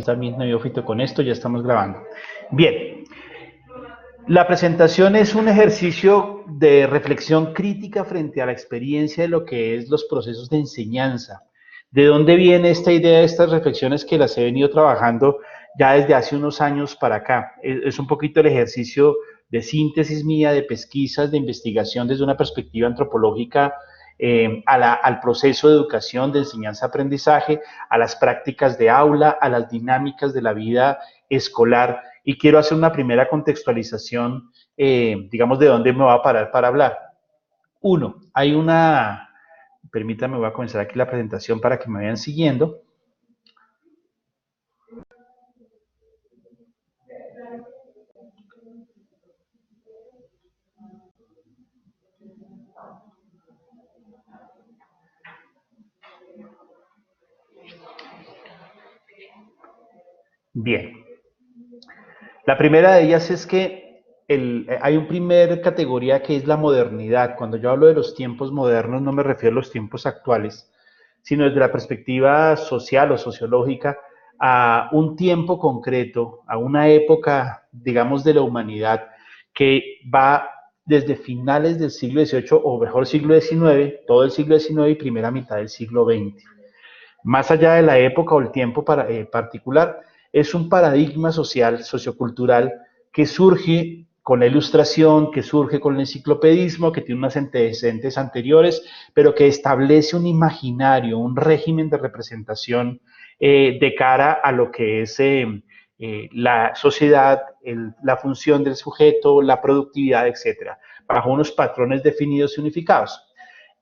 También neófito con esto, ya estamos grabando. Bien, la presentación es un ejercicio de reflexión crítica frente a la experiencia de lo que es los procesos de enseñanza. ¿De dónde viene esta idea de estas reflexiones que las he venido trabajando ya desde hace unos años para acá? Es un poquito el ejercicio de síntesis mía, de pesquisas, de investigación desde una perspectiva antropológica al proceso de educación, de enseñanza-aprendizaje, a las prácticas de aula, a las dinámicas de la vida escolar. Y quiero hacer una primera contextualización, digamos, de dónde me voy a parar para hablar. Uno, hay una, permítanme, voy a comenzar aquí la presentación para que me vayan siguiendo. Bien, la primera de ellas es que hay una primera categoría que es la modernidad. Cuando yo hablo de los tiempos modernos no me refiero a los tiempos actuales, sino desde la perspectiva social o sociológica a un tiempo concreto, a una época, digamos, de la humanidad que va desde finales del siglo XVIII o mejor siglo XIX, todo el siglo XIX y primera mitad del siglo XX. Más allá de la época o el tiempo particular, es un paradigma social, sociocultural, que surge con la ilustración, que surge con el enciclopedismo, que tiene unos antecedentes anteriores, pero que establece un imaginario, un régimen de representación de cara a lo que es la sociedad, la función del sujeto, la productividad, etcétera, bajo unos patrones definidos y unificados.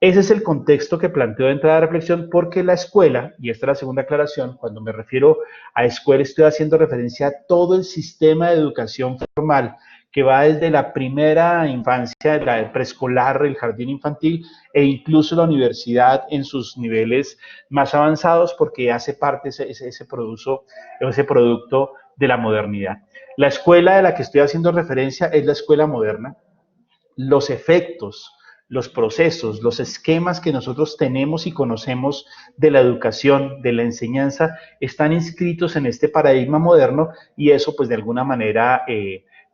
Ese es el contexto que planteo de entrada de reflexión porque la escuela, y esta es la segunda aclaración, cuando me refiero a escuela estoy haciendo referencia a todo el sistema de educación formal que va desde la primera infancia, la preescolar, el jardín infantil e incluso la universidad en sus niveles más avanzados porque hace parte ese producto de la modernidad. La escuela de la que estoy haciendo referencia es la escuela moderna. Los efectos, los procesos, los esquemas que nosotros tenemos y conocemos de la educación, de la enseñanza, están inscritos en este paradigma moderno y eso pues de alguna manera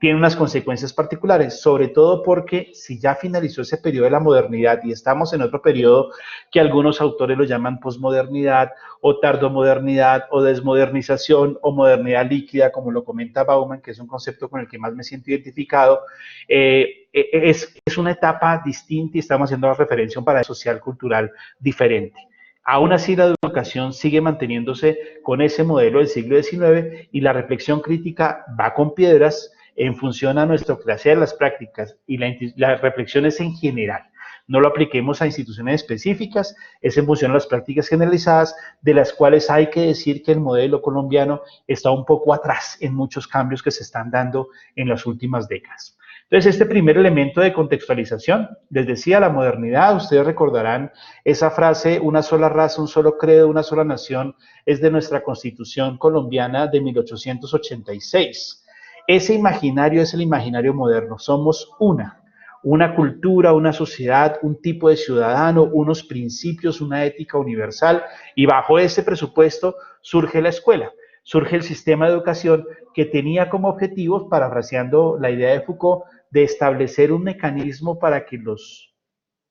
tiene unas consecuencias particulares, sobre todo porque si ya finalizó ese periodo de la modernidad y estamos en otro periodo que algunos autores lo llaman posmodernidad o tardomodernidad o desmodernización o modernidad líquida, como lo comenta Bauman, que es un concepto con el que más me siento identificado, es una etapa distinta y estamos haciendo una referencia a un paradigma social cultural diferente. Aún así, la educación sigue manteniéndose con ese modelo del siglo XIX y la reflexión crítica va con piedras en función a nuestra clase de las prácticas y la reflexión es en general. No lo apliquemos a instituciones específicas, es en función a las prácticas generalizadas, de las cuales hay que decir que el modelo colombiano está un poco atrás en muchos cambios que se están dando en las últimas décadas. Entonces, este primer elemento de contextualización, les decía, la modernidad, ustedes recordarán esa frase, una sola raza, un solo credo, una sola nación, es de nuestra Constitución colombiana de 1886. Ese imaginario es el imaginario moderno, somos una cultura, una sociedad, un tipo de ciudadano, unos principios, una ética universal, y bajo ese presupuesto surge la escuela, surge el sistema de educación que tenía como objetivo, parafraseando la idea de Foucault, de establecer un mecanismo para que los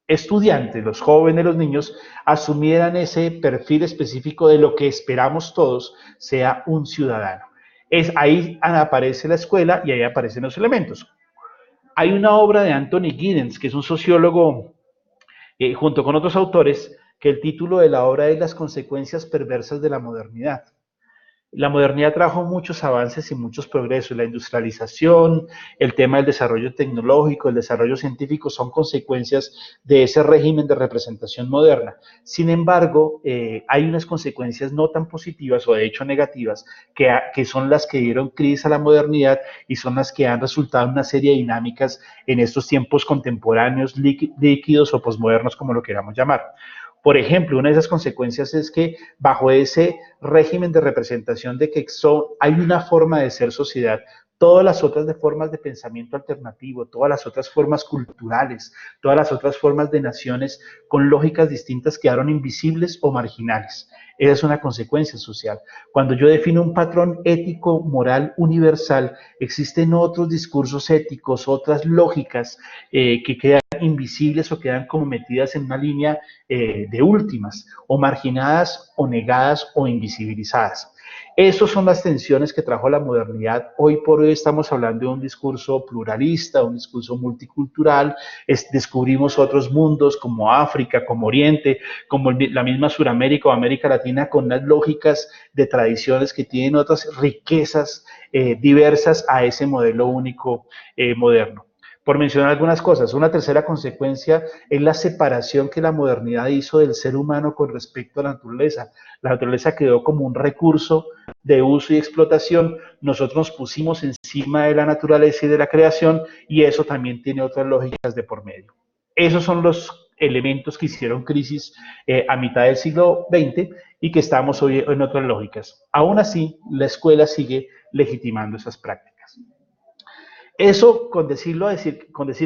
estudiantes, los jóvenes, los niños, asumieran ese perfil específico de lo que esperamos todos sea un ciudadano. Ahí aparece la escuela y ahí aparecen los elementos. Hay una obra de Anthony Giddens, que es un sociólogo, junto con otros autores, que el título de la obra es Las consecuencias perversas de la modernidad. La modernidad trajo muchos avances y muchos progresos. La industrialización, el tema del desarrollo tecnológico, el desarrollo científico son consecuencias de ese régimen de representación moderna. Sin embargo, hay unas consecuencias no tan positivas o de hecho negativas que son las que dieron crisis a la modernidad y son las que han resultado en una serie de dinámicas en estos tiempos contemporáneos, líquidos o posmodernos, como lo queramos llamar. Por ejemplo, una de esas consecuencias es que bajo ese régimen de representación de que hay una forma de ser sociedad, todas las otras de formas de pensamiento alternativo, todas las otras formas culturales, todas las otras formas de naciones con lógicas distintas quedaron invisibles o marginales. Esa es una consecuencia social. Cuando yo defino un patrón ético, moral, universal, existen otros discursos éticos, otras lógicas que quedan invisibles o quedan como metidas en una línea de últimas, o marginadas, o negadas, o invisibilizadas. Esas son las tensiones que trajo la modernidad. Hoy por hoy estamos hablando de un discurso pluralista, un discurso multicultural. Descubrimos otros mundos como África, como Oriente, como la misma Suramérica o América Latina, con unas lógicas de tradiciones que tienen otras riquezas diversas a ese modelo único moderno. Por mencionar algunas cosas, una tercera consecuencia es la separación que la modernidad hizo del ser humano con respecto a la naturaleza. La naturaleza quedó como un recurso de uso y explotación. Nosotros nos pusimos encima de la naturaleza y de la creación, y eso también tiene otras lógicas de por medio. Esos son los elementos que hicieron crisis a mitad del siglo XX y que estamos hoy en otras lógicas. Aún así, la escuela sigue legitimando esas prácticas. Eso, con decir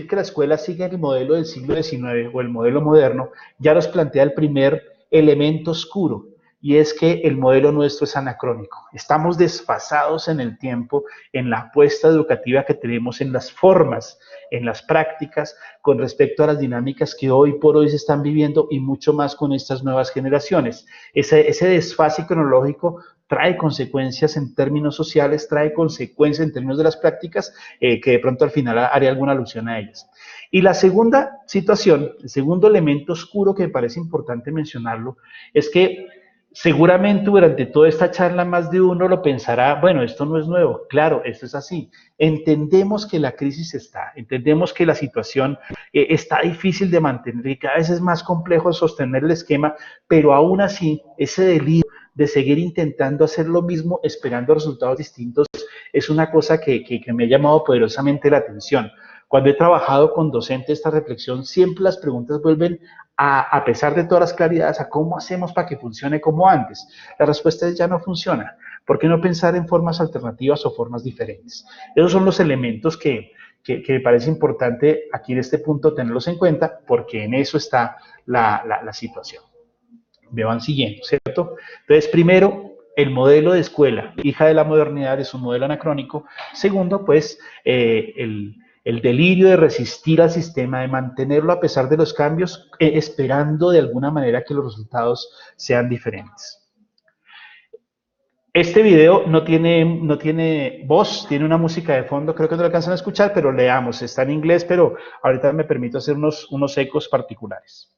que la escuela sigue el modelo del siglo XIX o el modelo moderno, ya nos plantea el primer elemento oscuro, y es que el modelo nuestro es anacrónico. Estamos desfasados en el tiempo, en la apuesta educativa que tenemos, en las formas, en las prácticas, con respecto a las dinámicas que hoy por hoy se están viviendo, y mucho más con estas nuevas generaciones. Ese desfase cronológico trae consecuencias en términos sociales, trae consecuencias en términos de las prácticas, que de pronto al final haré alguna alusión a ellas. Y la segunda situación, el segundo elemento oscuro que me parece importante mencionarlo, es que seguramente durante toda esta charla más de uno lo pensará, bueno, esto no es nuevo, claro, esto es así. Entendemos que la crisis está, entendemos que la situación está difícil de mantener y cada vez es más complejo sostener el esquema, pero aún así ese delirio de seguir intentando hacer lo mismo esperando resultados distintos es una cosa que me ha llamado poderosamente la atención. Cuando he trabajado con docentes esta reflexión, siempre las preguntas vuelven a pesar de todas las claridades, a cómo hacemos para que funcione como antes. La respuesta es ya no funciona. ¿Por qué no pensar en formas alternativas o formas diferentes? Esos son los elementos que me parece importante aquí en este punto tenerlos en cuenta, porque en eso está la situación. Me van siguiendo, ¿cierto? Entonces, primero, el modelo de escuela, hija de la modernidad, es un modelo anacrónico. Segundo, pues, el delirio de resistir al sistema, de mantenerlo a pesar de los cambios, esperando de alguna manera que los resultados sean diferentes. Este video no tiene voz, tiene una música de fondo, creo que no lo alcanzan a escuchar, pero leamos, está en inglés, pero ahorita me permito hacer unos ecos particulares.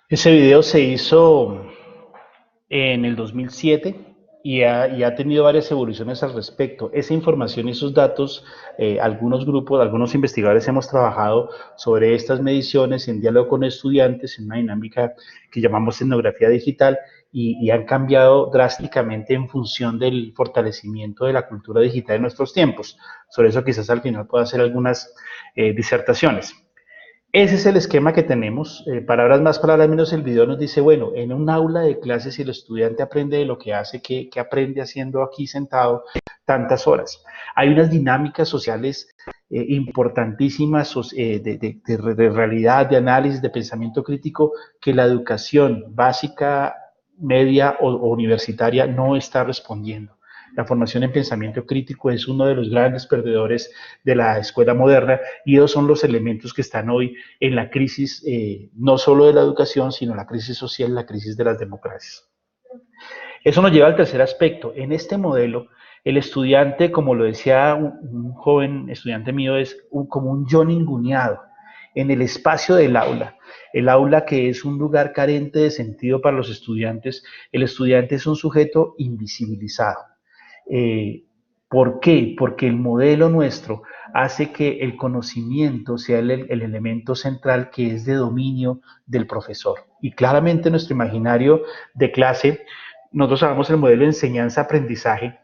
Ese video se hizo en el 2007 y ha tenido varias evoluciones al respecto. Esa información y esos datos, algunos grupos, algunos investigadores hemos trabajado sobre estas mediciones en diálogo con estudiantes en una dinámica que llamamos etnografía digital y han cambiado drásticamente en función del fortalecimiento de la cultura digital en nuestros tiempos. Sobre eso quizás al final pueda hacer algunas disertaciones. Ese es el esquema que tenemos. Palabras más, palabras menos, el video nos dice, bueno, en un aula de clases, si el estudiante aprende de lo que hace, ¿qué aprende haciendo aquí sentado tantas horas? Hay unas dinámicas sociales importantísimas de realidad, de análisis, de pensamiento crítico, que la educación básica, media o universitaria no está respondiendo. La formación en pensamiento crítico es uno de los grandes perdedores de la escuela moderna y esos son los elementos que están hoy en la crisis, no solo de la educación, sino la crisis social, la crisis de las democracias. Eso nos lleva al tercer aspecto. En este modelo, el estudiante, como lo decía un joven estudiante mío, es como un yo ninguneado en el espacio del aula. El aula, que es un lugar carente de sentido para los estudiantes, el estudiante es un sujeto invisibilizado. Eh, ¿Por qué? Porque el modelo nuestro hace que el conocimiento sea el elemento central que es de dominio del profesor. Y claramente nuestro imaginario de clase, nosotros hablamos el modelo de enseñanza-aprendizaje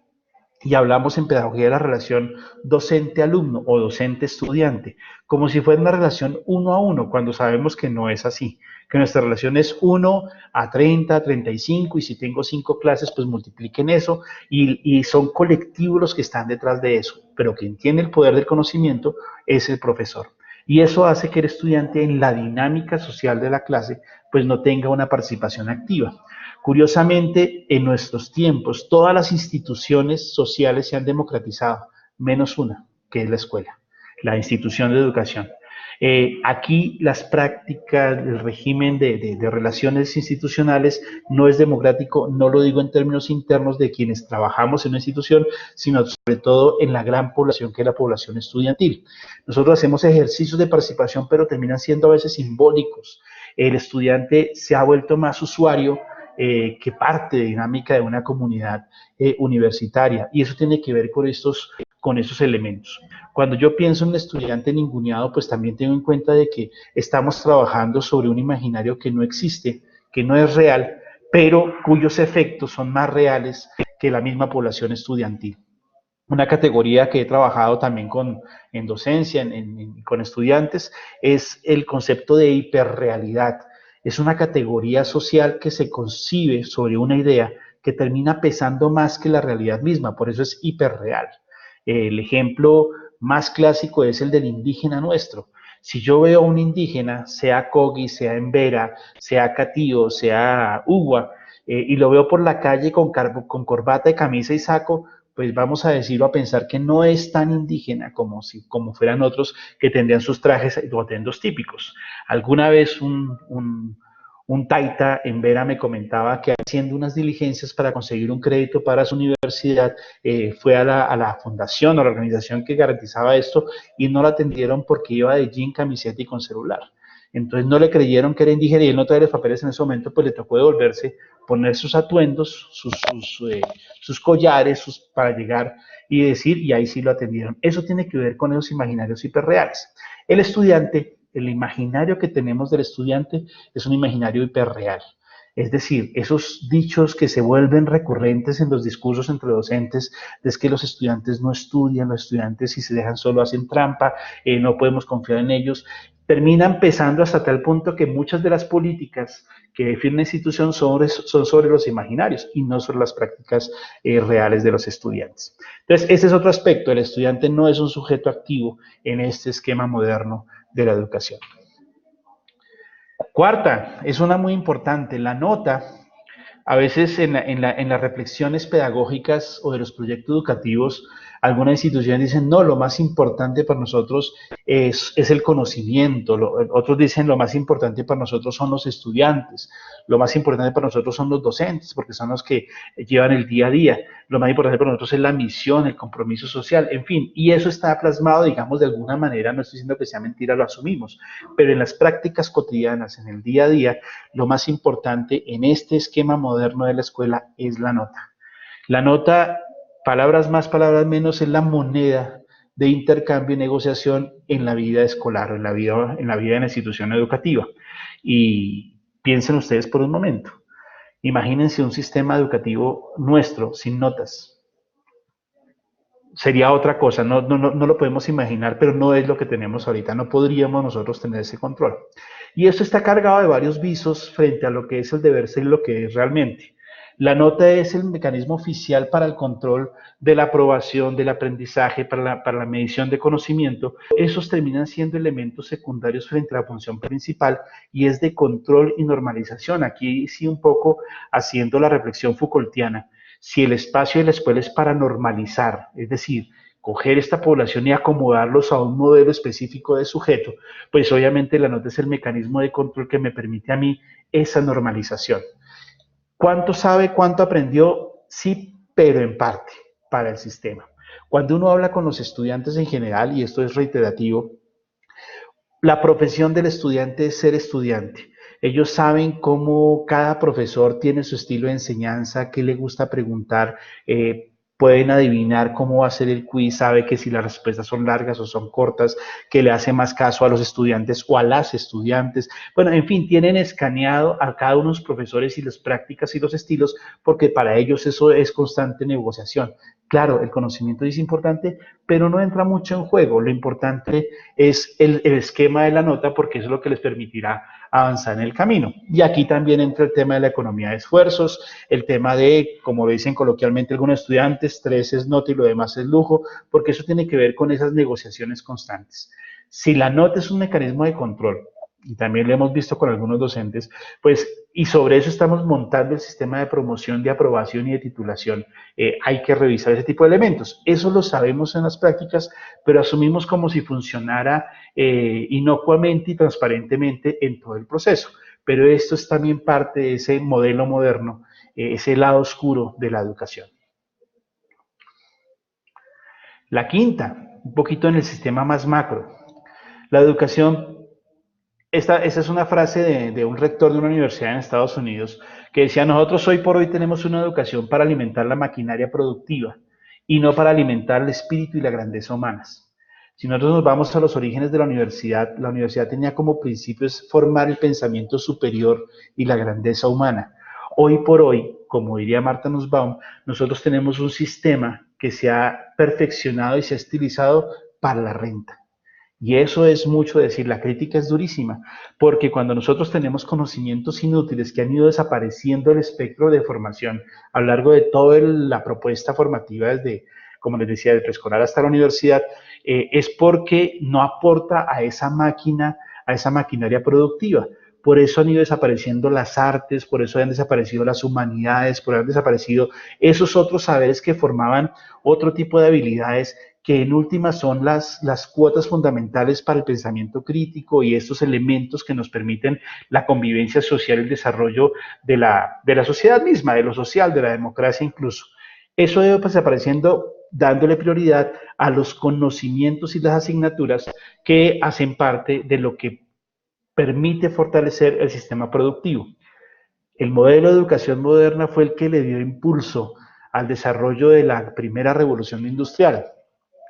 y hablamos en pedagogía de la relación docente-alumno o docente-estudiante, como si fuera una relación uno a uno, cuando sabemos que no es así, que nuestra relación es 1 a 30, 35, y si tengo 5 clases, pues multipliquen eso, y son colectivos los que están detrás de eso, pero quien tiene el poder del conocimiento es el profesor. Y eso hace que el estudiante en la dinámica social de la clase, pues no tenga una participación activa. Curiosamente, en nuestros tiempos, todas las instituciones sociales se han democratizado, menos una, que es la escuela, la institución de educación. Aquí las prácticas, el régimen de relaciones institucionales no es democrático, no lo digo en términos internos de quienes trabajamos en una institución, sino sobre todo en la gran población que es la población estudiantil. Nosotros hacemos ejercicios de participación, pero terminan siendo a veces simbólicos. El estudiante se ha vuelto más usuario que parte de dinámica de una comunidad universitaria. Y eso tiene que ver con estos elementos. Cuando yo pienso en un estudiante ninguneado, pues también tengo en cuenta de que estamos trabajando sobre un imaginario que no existe, que no es real, pero cuyos efectos son más reales que la misma población estudiantil. Una categoría que he trabajado también en docencia, con estudiantes, es el concepto de hiperrealidad. Es una categoría social que se concibe sobre una idea que termina pesando más que la realidad misma, por eso es hiperreal. El ejemplo más clásico es el del indígena nuestro. Si yo veo a un indígena, sea Kogi, sea Embera, sea Catío, sea Uwa, y lo veo por la calle con corbata y camisa y saco, pues vamos a decirlo, a pensar que no es tan indígena como si como fueran otros que tendrían sus trajes o atuendos típicos. Alguna vez un taita en Vera me comentaba que haciendo unas diligencias para conseguir un crédito para su universidad, fue a la fundación o a la organización que garantizaba esto y no la atendieron porque iba de jean, camiseta y con celular. Entonces no le creyeron que era indígena y él no traía los papeles en ese momento, pues le tocó devolverse, poner sus atuendos, sus collares para llegar y decir, y ahí sí lo atendieron. Eso tiene que ver con esos imaginarios hiperreales. El estudiante, el imaginario que tenemos del estudiante es un imaginario hiperreal. Es decir, esos dichos que se vuelven recurrentes en los discursos entre docentes, es que los estudiantes no estudian, los estudiantes si se dejan solo hacen trampa, no podemos confiar en ellos, terminan pesando hasta tal punto que muchas de las políticas que define la institución son sobre los imaginarios y no sobre las prácticas reales de los estudiantes. Entonces, ese es otro aspecto, el estudiante no es un sujeto activo en este esquema moderno de la educación. Cuarta, es una muy importante, la nota. A veces en las reflexiones pedagógicas o de los proyectos educativos, algunas instituciones dicen, no, lo más importante para nosotros es el conocimiento. Otros dicen, lo más importante para nosotros son los estudiantes. Lo más importante para nosotros son los docentes, porque son los que llevan el día a día. Lo más importante para nosotros es la misión, el compromiso social, en fin. Y eso está plasmado, digamos, de alguna manera, no estoy diciendo que sea mentira, lo asumimos, pero en las prácticas cotidianas, en el día a día, lo más importante en este esquema moderno de la escuela es la nota. La nota, palabras más, palabras menos, es la moneda de intercambio y negociación en la vida escolar, en la vida de la institución educativa. Y piensen ustedes por un momento. Imagínense un sistema educativo nuestro sin notas. Sería otra cosa, no lo podemos imaginar, pero no es lo que tenemos ahorita, no podríamos nosotros tener ese control. Y esto está cargado de varios visos frente a lo que es el deber ser y lo que es realmente. La nota es el mecanismo oficial para el control de la aprobación, del aprendizaje, para la medición de conocimiento. Esos terminan siendo elementos secundarios frente a la función principal y es de control y normalización. Aquí sí un poco haciendo la reflexión Foucaultiana. Si el espacio de la escuela es para normalizar, es decir, coger esta población y acomodarlos a un modelo específico de sujeto, pues obviamente la nota es el mecanismo de control que me permite a mí esa normalización. ¿Cuánto sabe, cuánto aprendió? Sí, pero en parte para el sistema. Cuando uno habla con los estudiantes en general, y esto es reiterativo, la profesión del estudiante es ser estudiante. Ellos saben cómo cada profesor tiene su estilo de enseñanza, qué le gusta preguntar, pueden adivinar cómo va a ser el quiz, sabe que si las respuestas son largas o son cortas, que le hace más caso a los estudiantes o a las estudiantes. Bueno, en fin, tienen escaneado a cada uno de los profesores y las prácticas y los estilos, porque para ellos eso es constante negociación. Claro, el conocimiento es importante, pero no entra mucho en juego. Lo importante es el esquema de la nota porque eso es lo que les permitirá avanzar en el camino. Y aquí también entra el tema de la economía de esfuerzos, el tema de, como lo dicen coloquialmente algunos estudiantes, 3 es nota y lo demás es lujo, porque eso tiene que ver con esas negociaciones constantes. Si la nota es un mecanismo de control, y también lo hemos visto con algunos docentes, pues, y sobre eso estamos montando el sistema de promoción, de aprobación y de titulación. Hay que revisar ese tipo de elementos. Eso lo sabemos en las prácticas, pero asumimos como si funcionara inocuamente y transparentemente en todo el proceso. Pero esto es también parte de ese modelo moderno, ese lado oscuro de la educación. La quinta, un poquito en el sistema más macro. La educación, esta es una frase de un rector de una universidad en Estados Unidos que decía, nosotros hoy por hoy tenemos una educación para alimentar la maquinaria productiva y no para alimentar el espíritu y la grandeza humanas. Si nosotros nos vamos a los orígenes de la universidad tenía como principios formar el pensamiento superior y la grandeza humana. Hoy por hoy, como diría Marta Nussbaum, nosotros tenemos un sistema que se ha perfeccionado y se ha estilizado para la renta. Y eso es mucho decir, la crítica es durísima, porque cuando nosotros tenemos conocimientos inútiles que han ido desapareciendo del espectro de formación a lo largo de toda la propuesta formativa desde, como les decía, del preescolar hasta la universidad, es porque no aporta a esa máquina, a esa maquinaria productiva. por eso han ido desapareciendo las artes, por eso han desaparecido las humanidades, por eso han desaparecido esos otros saberes que formaban otro tipo de habilidades que en última son las cuotas fundamentales para el pensamiento crítico y estos elementos que nos permiten la convivencia social, el desarrollo de la sociedad misma, de lo social, de la democracia incluso. Eso debe desapareciendo dándole prioridad a los conocimientos y las asignaturas que hacen parte de lo que permite fortalecer el sistema productivo. El modelo de educación moderna fue el que le dio impulso al desarrollo de la primera revolución industrial.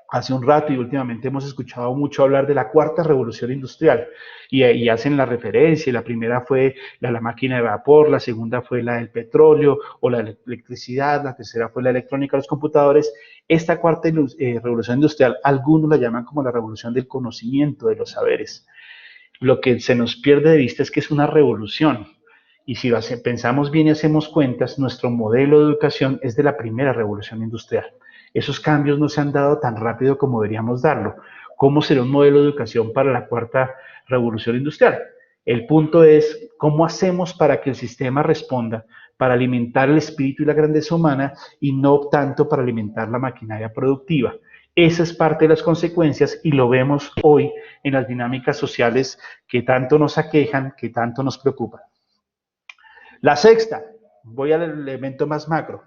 Hace un rato y últimamente hemos escuchado mucho hablar de la cuarta revolución industrial y hacen la referencia. La primera fue la máquina de vapor, la segunda fue la del petróleo o la electricidad, la tercera fue la electrónica, los computadores. Esta cuarta revolución industrial, algunos la llaman como la revolución del conocimiento, de los saberes. Lo que se nos pierde de vista es que es una revolución. Y si pensamos bien y hacemos cuentas, nuestro modelo de educación es de la primera revolución industrial. Esos cambios no se han dado tan rápido como deberíamos darlo. ¿Cómo será un modelo de educación para la cuarta revolución industrial? El punto es cómo hacemos para que el sistema responda para alimentar el espíritu y la grandeza humana y no tanto para alimentar la maquinaria productiva. Esa es parte de las consecuencias y lo vemos hoy en las dinámicas sociales que tanto nos aquejan, que tanto nos preocupan. La sexta, voy al elemento más macro.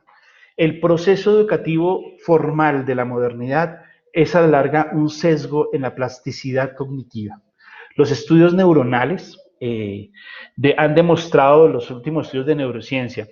El proceso educativo formal de la modernidad es a la larga un sesgo en la plasticidad cognitiva. Los estudios neuronales han demostrado, los últimos estudios de neurociencia,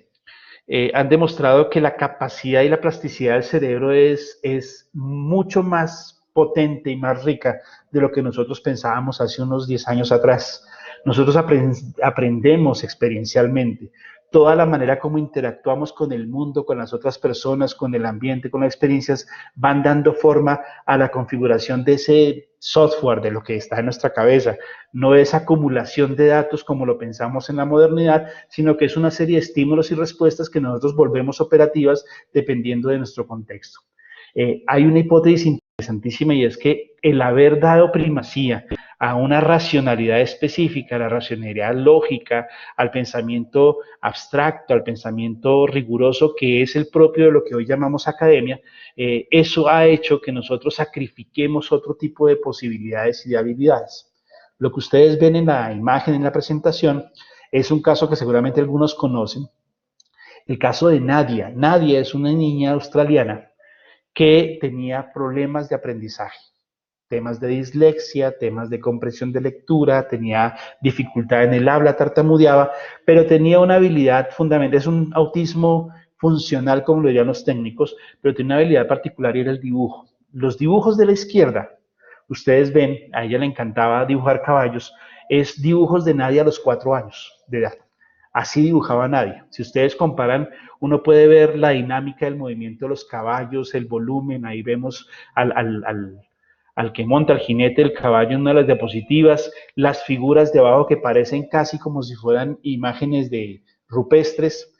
han demostrado que la capacidad y la plasticidad del cerebro es mucho más potente y más rica de lo que nosotros pensábamos hace unos 10 años atrás. Nosotros aprendemos experiencialmente. Toda la manera como interactuamos con el mundo, con las otras personas, con el ambiente, con las experiencias, van dando forma a la configuración de ese software, de lo que está en nuestra cabeza. No es acumulación de datos como lo pensamos en la modernidad, sino que es una serie de estímulos y respuestas que nosotros volvemos operativas dependiendo de nuestro contexto. Hay una hipótesis interesantísima y es que el haber dado primacía a una racionalidad específica, a la racionalidad lógica, al pensamiento abstracto, al pensamiento riguroso, que es el propio de lo que hoy llamamos academia, eso ha hecho que nosotros sacrifiquemos otro tipo de posibilidades y de habilidades. Lo que ustedes ven en la imagen, en la presentación, es un caso que seguramente algunos conocen, el caso de Nadia. Nadia es una niña australiana que tenía problemas de aprendizaje, temas de dislexia, temas de comprensión de lectura, tenía dificultad en el habla, tartamudeaba, pero tenía una habilidad fundamental, es un autismo funcional, como lo dirían los técnicos, pero tiene una habilidad particular y era el dibujo. Los dibujos de la izquierda, ustedes ven, a ella le encantaba dibujar caballos, es dibujos de Nadia a los 4 años de edad. Así dibujaba Nadia. Si ustedes comparan, uno puede ver la dinámica del movimiento de los caballos, el volumen, ahí vemos al que monta el jinete del caballo en una de las diapositivas, las figuras de abajo que parecen casi como si fueran imágenes de rupestres.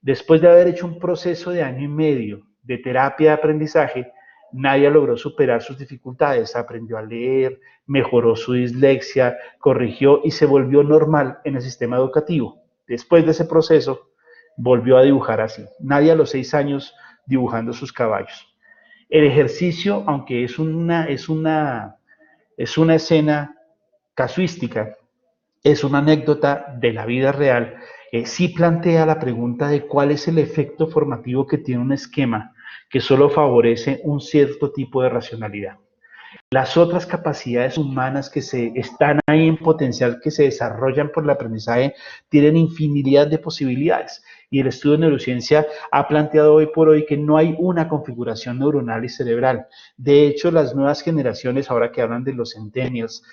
Después de haber hecho un proceso de año y medio de terapia de aprendizaje, Nadia logró superar sus dificultades, aprendió a leer, mejoró su dislexia, corrigió y se volvió normal en el sistema educativo. Después de ese proceso, volvió a dibujar así. Nadia a los 6 años dibujando sus caballos. El ejercicio, aunque es una escena casuística, es una anécdota de la vida real, sí plantea la pregunta de cuál es el efecto formativo que tiene un esquema que solo favorece un cierto tipo de racionalidad. Las otras capacidades humanas que están ahí en potencial, que se desarrollan por el aprendizaje, tienen infinidad de posibilidades. Y el estudio de neurociencia ha planteado hoy por hoy que no hay una configuración neuronal y cerebral. De hecho, las nuevas generaciones, ahora que hablan de los centennials,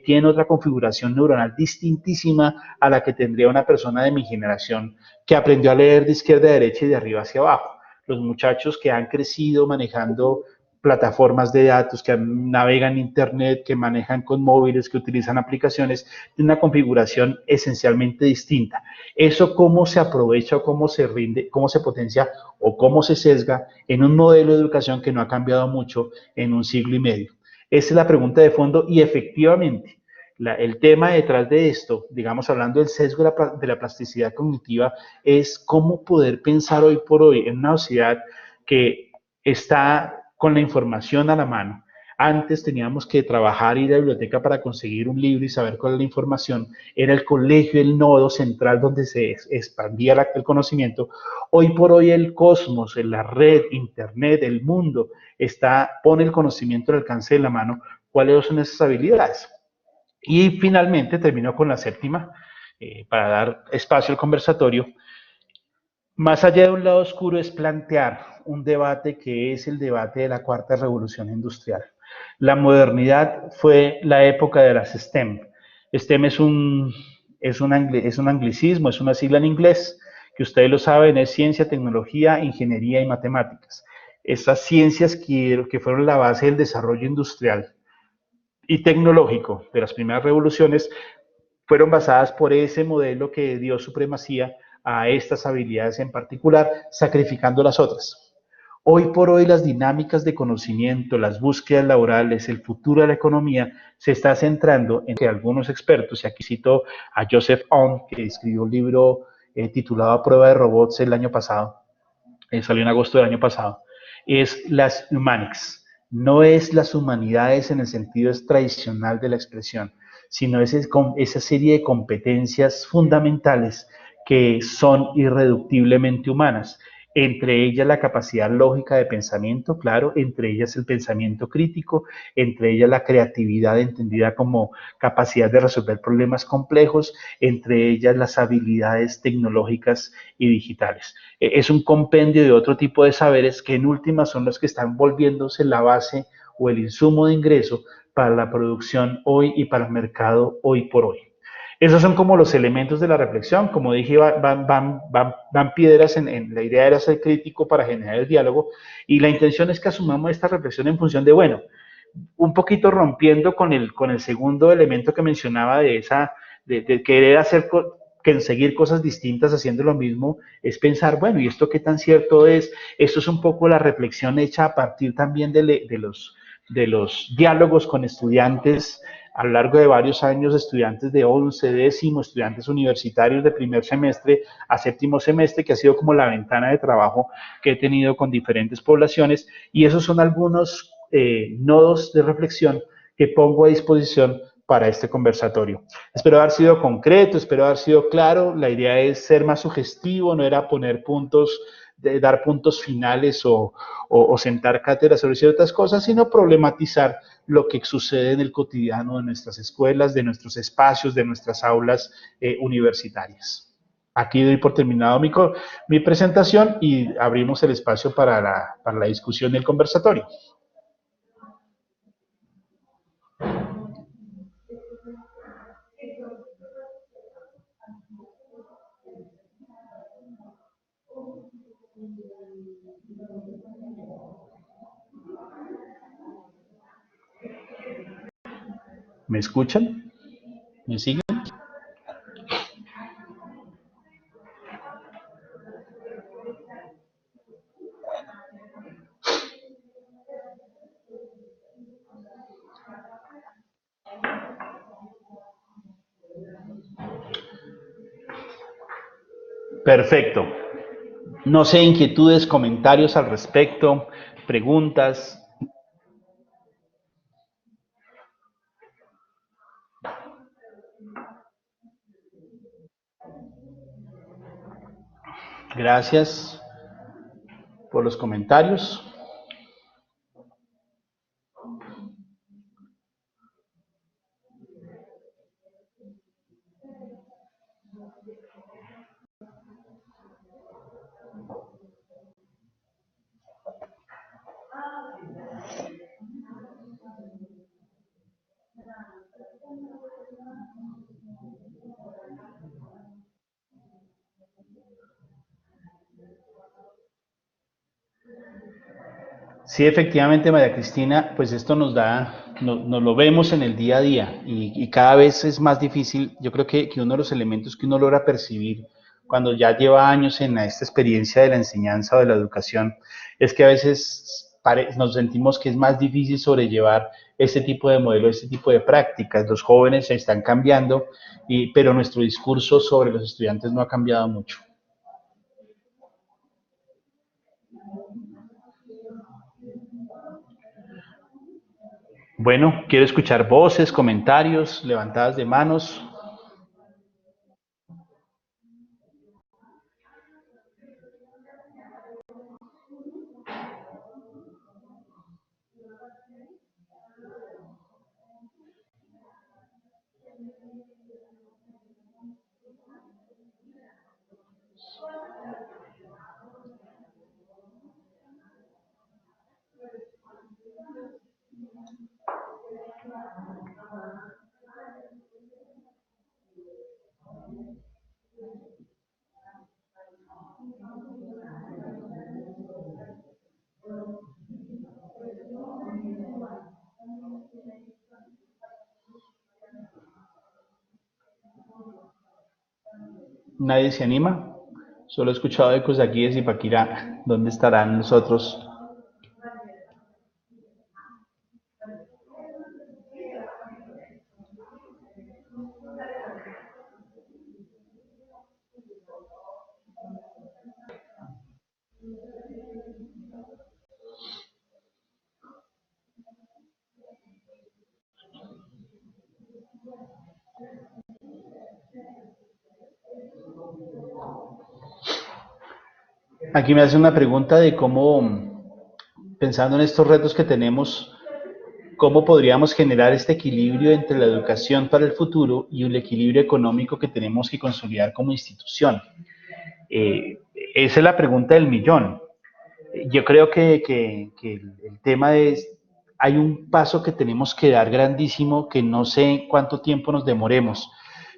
tienen otra configuración neuronal distintísima a la que tendría una persona de mi generación que aprendió a leer de izquierda a derecha y de arriba hacia abajo. Los muchachos que han crecido manejando plataformas de datos, que navegan internet, que manejan con móviles, que utilizan aplicaciones, de una configuración esencialmente distinta. Eso cómo se aprovecha o cómo se rinde, cómo se potencia o cómo se sesga en un modelo de educación que no ha cambiado mucho en un siglo y medio. Esa es la pregunta de fondo y efectivamente El tema detrás de esto, digamos, hablando del sesgo de la plasticidad cognitiva, es cómo poder pensar hoy por hoy en una sociedad que está con la información a la mano. Antes teníamos que trabajar, ir a la biblioteca para conseguir un libro y saber cuál es la información. Era el colegio, el nodo central donde se expandía el conocimiento. Hoy por hoy el cosmos, la red, internet, el mundo, pone el conocimiento al alcance de la mano. ¿Cuáles son esas habilidades? Y finalmente termino con la séptima, para dar espacio al conversatorio. Más allá de un lado oscuro es plantear un debate que es el debate de la cuarta revolución industrial. La modernidad fue la época de las STEM. STEM es un anglicismo, es una sigla en inglés, que ustedes lo saben, es ciencia, tecnología, ingeniería y matemáticas. Esas ciencias que fueron la base del desarrollo industrial y tecnológico de las primeras revoluciones fueron basadas por ese modelo que dio supremacía a estas habilidades en particular, sacrificando las otras. Hoy por hoy las dinámicas de conocimiento, las búsquedas laborales, el futuro de la economía se está centrando en que algunos expertos, y aquí cito a Joseph Aun, que escribió un libro titulado A prueba de robots el año pasado, salió en agosto del año pasado, es las humanics. No es las humanidades en el sentido tradicional de la expresión, sino esa serie de competencias fundamentales que son irreductiblemente humanas. Entre ellas la capacidad lógica de pensamiento, claro, entre ellas el pensamiento crítico, entre ellas la creatividad entendida como capacidad de resolver problemas complejos, entre ellas las habilidades tecnológicas y digitales. Es un compendio de otro tipo de saberes que en última son los que están volviéndose la base o el insumo de ingreso para la producción hoy y para el mercado hoy por hoy. Esos son como los elementos de la reflexión. Como dije, van piedras en la idea era ser crítico para generar el diálogo, y la intención es que asumamos esta reflexión en función de, bueno, un poquito rompiendo con el segundo elemento que mencionaba de querer hacer, que seguir cosas distintas haciendo lo mismo, es pensar, bueno, ¿y esto qué tan cierto es? Esto es un poco la reflexión hecha a partir también de los diálogos con estudiantes a lo largo de varios años, estudiantes de 11, décimo, estudiantes universitarios de primer semestre a séptimo semestre, que ha sido como la ventana de trabajo que he tenido con diferentes poblaciones, y esos son algunos nodos de reflexión que pongo a disposición para este conversatorio. Espero haber sido concreto, espero haber sido claro. La idea es ser más sugestivo, no era poner puntos, dar puntos finales o sentar cátedra sobre ciertas cosas, sino problematizar lo que sucede en el cotidiano de nuestras escuelas, de nuestros espacios, de nuestras aulas universitarias. Aquí doy por terminado mi presentación y abrimos el espacio para la discusión del conversatorio. ¿Me escuchan? ¿Me siguen? Perfecto. No sé, inquietudes, comentarios al respecto, preguntas. Gracias por los comentarios. Sí, efectivamente, María Cristina, pues esto nos lo vemos en el día a día, y cada vez es más difícil. Yo creo que uno de los elementos que uno logra percibir cuando ya lleva años en esta experiencia de la enseñanza o de la educación es que a veces nos sentimos que es más difícil sobrellevar este tipo de modelo, este tipo de prácticas. Los jóvenes se están cambiando, pero nuestro discurso sobre los estudiantes no ha cambiado mucho. Bueno, quiero escuchar voces, comentarios, levantadas de manos. Nadie se anima. Solo he escuchado ecos aquí de Zipaquirá. ¿Dónde estarán los otros? Aquí me hace una pregunta de cómo, pensando en estos retos que tenemos, cómo podríamos generar este equilibrio entre la educación para el futuro y el equilibrio económico que tenemos que consolidar como institución. Esa es la pregunta del millón. Yo creo que el tema es, hay un paso que tenemos que dar grandísimo que no sé cuánto tiempo nos demoremos.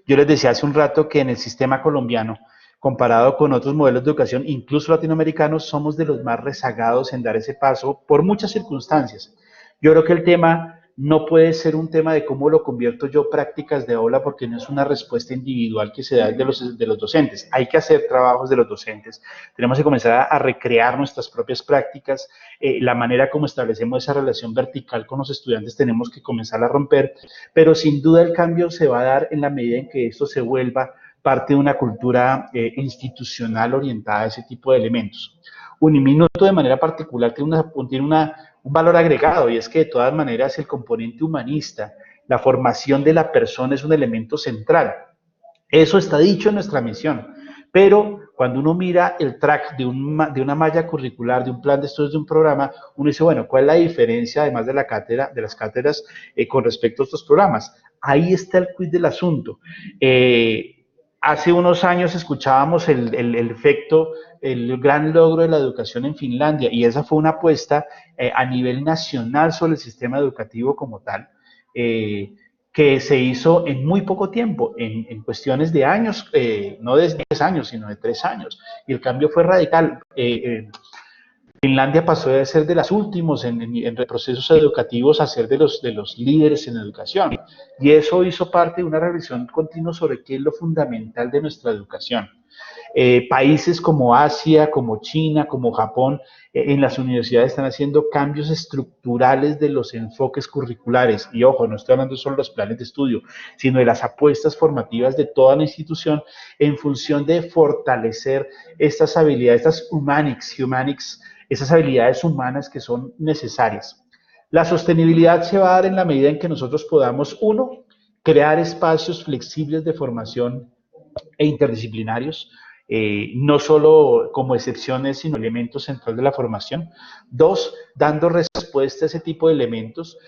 Yo les decía hace un rato que en el sistema colombiano, comparado con otros modelos de educación, incluso latinoamericanos, somos de los más rezagados en dar ese paso por muchas circunstancias. Yo creo que el tema no puede ser un tema de cómo lo convierto yo prácticas de aula porque no es una respuesta individual que se da de los docentes. Hay que hacer trabajos de los docentes. Tenemos que comenzar a recrear nuestras propias prácticas. La manera como establecemos esa relación vertical con los estudiantes tenemos que comenzar a romper, pero sin duda el cambio se va a dar en la medida en que esto se vuelva parte de una cultura institucional orientada a ese tipo de elementos. Uniminuto de manera particular un valor agregado y es que de todas maneras el componente humanista, la formación de la persona es un elemento central. Eso está dicho en nuestra misión, pero cuando uno mira el track de una malla curricular, de un plan de estudios, de un programa, uno dice, bueno, ¿cuál es la diferencia además de la cátedra, de las cátedras con respecto a estos programas? Ahí está el quid del asunto. Hace unos años escuchábamos el efecto, el gran logro de la educación en Finlandia y esa fue una apuesta a nivel nacional sobre el sistema educativo como tal, que se hizo en muy poco tiempo, en cuestiones de años, no de 10 años, sino de 3 años. Y el cambio fue radical. Finlandia pasó de ser de las últimos en procesos educativos a ser de los líderes en educación. Y eso hizo parte de una revisión continua sobre qué es lo fundamental de nuestra educación. Países como Asia, como China, como Japón, en las universidades están haciendo cambios estructurales de los enfoques curriculares. Y ojo, no estoy hablando solo de los planes de estudio, sino de las apuestas formativas de toda la institución en función de fortalecer estas habilidades, estas humanics, esas habilidades humanas que son necesarias. La sostenibilidad se va a dar en la medida en que nosotros podamos, uno, crear espacios flexibles de formación e interdisciplinarios, no solo como excepciones, sino elemento central de la formación. Dos, dando respuesta a ese tipo de elementos.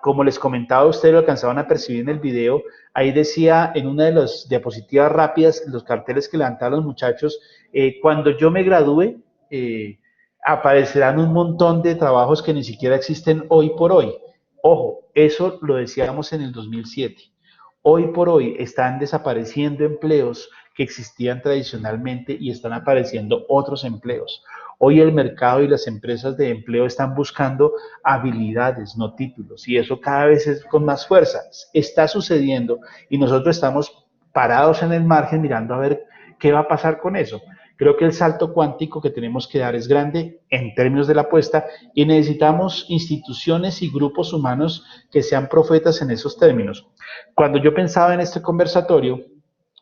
Como les comentaba, ustedes lo alcanzaban a percibir en el video, ahí decía en una de las diapositivas rápidas, los carteles que levantaban los muchachos, cuando yo me gradúe, aparecerán un montón de trabajos que ni siquiera existen hoy por hoy. Ojo, eso lo decíamos en el 2007. Hoy por hoy están desapareciendo empleos que existían tradicionalmente y están apareciendo otros empleos. Hoy el mercado y las empresas de empleo están buscando habilidades, no títulos, y eso cada vez es con más fuerza. Está sucediendo y nosotros estamos parados en el margen mirando a ver qué va a pasar con eso. Creo que el salto cuántico que tenemos que dar es grande en términos de la apuesta y necesitamos instituciones y grupos humanos que sean profetas en esos términos. Cuando yo pensaba en este conversatorio,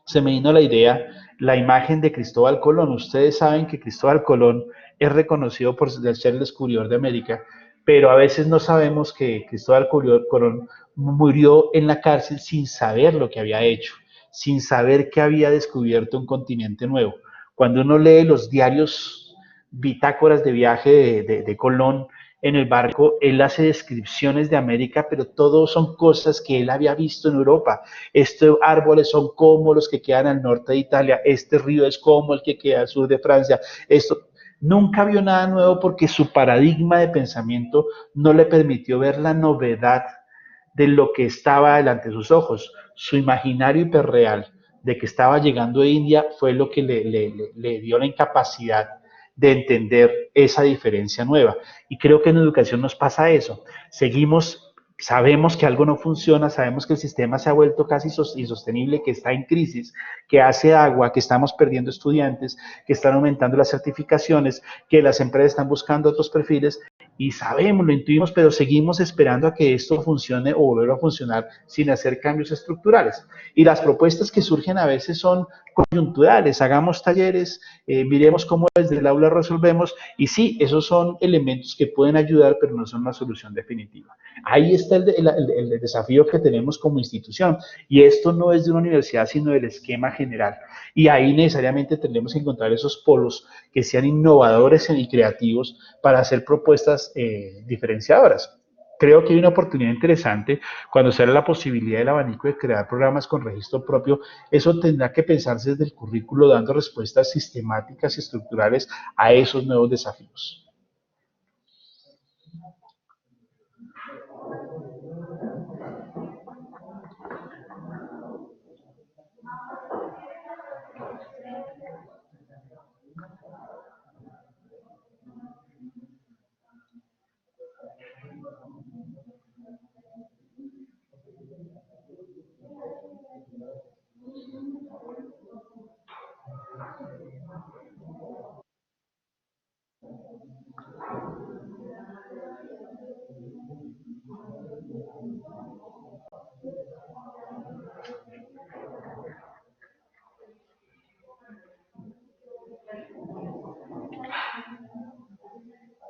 se me vino la idea, la imagen de Cristóbal Colón. Ustedes saben que Cristóbal Colón es reconocido por ser el descubridor de América, pero a veces no sabemos que Cristóbal Colón murió en la cárcel sin saber lo que había hecho, sin saber que había descubierto un continente nuevo. Cuando uno lee los diarios, bitácoras de viaje de Colón en el barco, él hace descripciones de América, pero todo son cosas que él había visto en Europa. Estos árboles son como los que quedan al norte de Italia, este río es como el que queda al sur de Francia. Esto nunca vio nada nuevo porque su paradigma de pensamiento no le permitió ver la novedad de lo que estaba delante de sus ojos. Su imaginario hiperreal de que estaba llegando a India fue lo que le dio la incapacidad de entender esa diferencia nueva. Y creo que en educación nos pasa eso. Seguimos, sabemos que algo no funciona, sabemos que el sistema se ha vuelto casi insostenible, que está en crisis, que hace agua, que estamos perdiendo estudiantes, que están aumentando las certificaciones, que las empresas están buscando otros perfiles y sabemos, lo intuimos, pero seguimos esperando a que esto funcione o vuelva a funcionar sin hacer cambios estructurales. Y las propuestas que surgen a veces son coyunturales, hagamos talleres, miremos cómo desde el aula resolvemos, y sí, esos son elementos que pueden ayudar, pero no son una solución definitiva. Ahí está el desafío que tenemos como institución, y esto no es de una universidad, sino del esquema general. Y ahí necesariamente tendremos que encontrar esos polos que sean innovadores y creativos para hacer propuestas diferenciadoras. Creo que hay una oportunidad interesante cuando se da la posibilidad del abanico de crear programas con registro propio. Eso tendrá que pensarse desde el currículo, dando respuestas sistemáticas y estructurales a esos nuevos desafíos.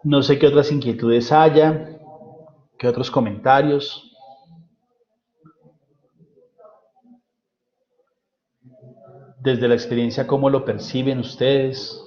No sé qué otras inquietudes haya, qué otros comentarios. Desde la experiencia, ¿cómo lo perciben ustedes?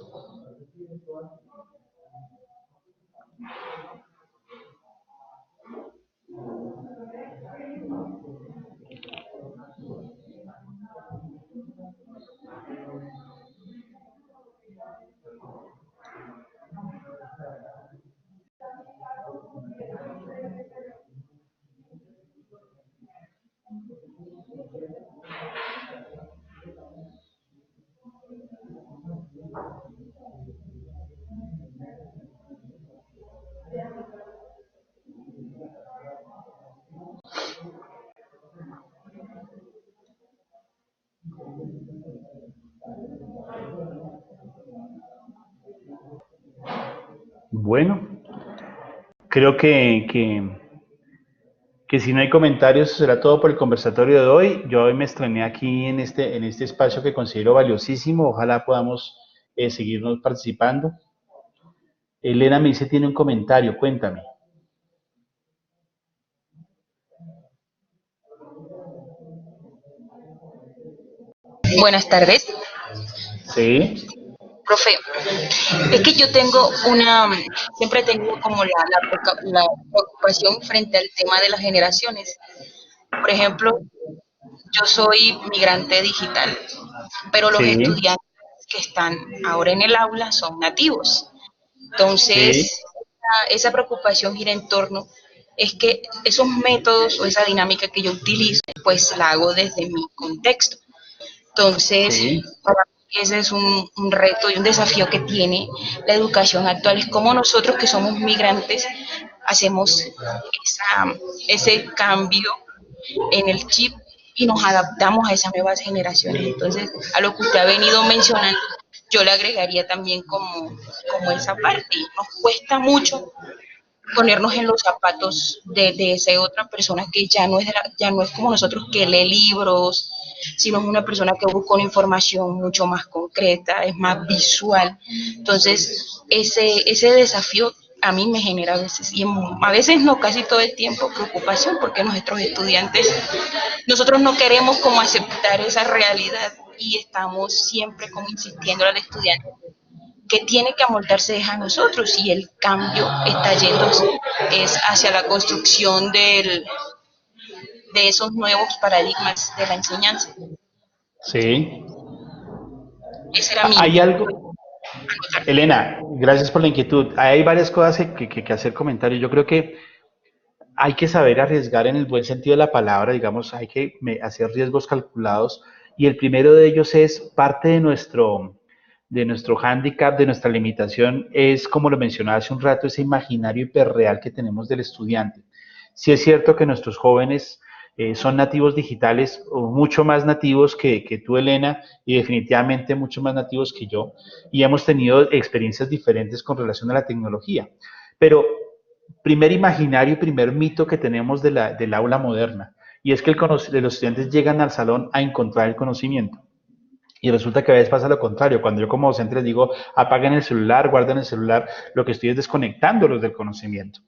Bueno, creo que si no hay comentarios, eso será todo por el conversatorio de hoy. Yo hoy me estrené aquí en este espacio que considero valiosísimo. Ojalá podamos seguirnos participando. Elena me dice, tiene un comentario, cuéntame. Buenas tardes, Sí, profe. Es que yo tengo siempre he tenido como la preocupación frente al tema de las generaciones. Por ejemplo, yo soy migrante digital, pero los sí, estudiantes que están ahora en el aula son nativos. sí, Entonces, esa preocupación gira en torno, es que esos métodos o esa dinámica que yo utilizo, pues la hago desde mi contexto. Entonces, sí. para mí ese es un reto y un desafío que tiene la educación actual, es cómo nosotros que somos migrantes hacemos ese cambio en el chip y nos adaptamos a esas nuevas generaciones. Entonces, a lo que usted ha venido mencionando, yo le agregaría también como esa parte. Nos cuesta mucho ponernos en los zapatos de esa otra persona que ya no es como nosotros que lee libros, sino es una persona que busca una información mucho más concreta, es más visual. Entonces, ese desafío a mí me genera a veces, y a veces no, casi todo el tiempo, preocupación, porque nuestros estudiantes, nosotros no queremos como aceptar esa realidad y estamos siempre como insistiendo al estudiante que tiene que amoldarse es a nosotros y el cambio está yendo es hacia la construcción de esos nuevos paradigmas de la enseñanza. Sí. Ese era mi... Hay algo, Elena, gracias por la inquietud. Hay varias cosas que hacer comentarios. Yo creo que hay que saber arriesgar en el buen sentido de la palabra, digamos, hay que hacer riesgos calculados y el primero de ellos es parte de nuestro hándicap, de nuestra limitación, es, como lo mencionaba hace un rato, ese imaginario hiperreal que tenemos del estudiante. Sí es cierto que nuestros jóvenes son nativos digitales, o mucho más nativos que tú, Elena, y definitivamente mucho más nativos que yo, y hemos tenido experiencias diferentes con relación a la tecnología. Pero primer imaginario y primer mito que tenemos del aula moderna, y es que los estudiantes llegan al salón a encontrar el conocimiento. Y resulta que a veces pasa lo contrario. Cuando yo como docente les digo, apaguen el celular, guarden el celular, lo que estoy es desconectándolos del conocimiento.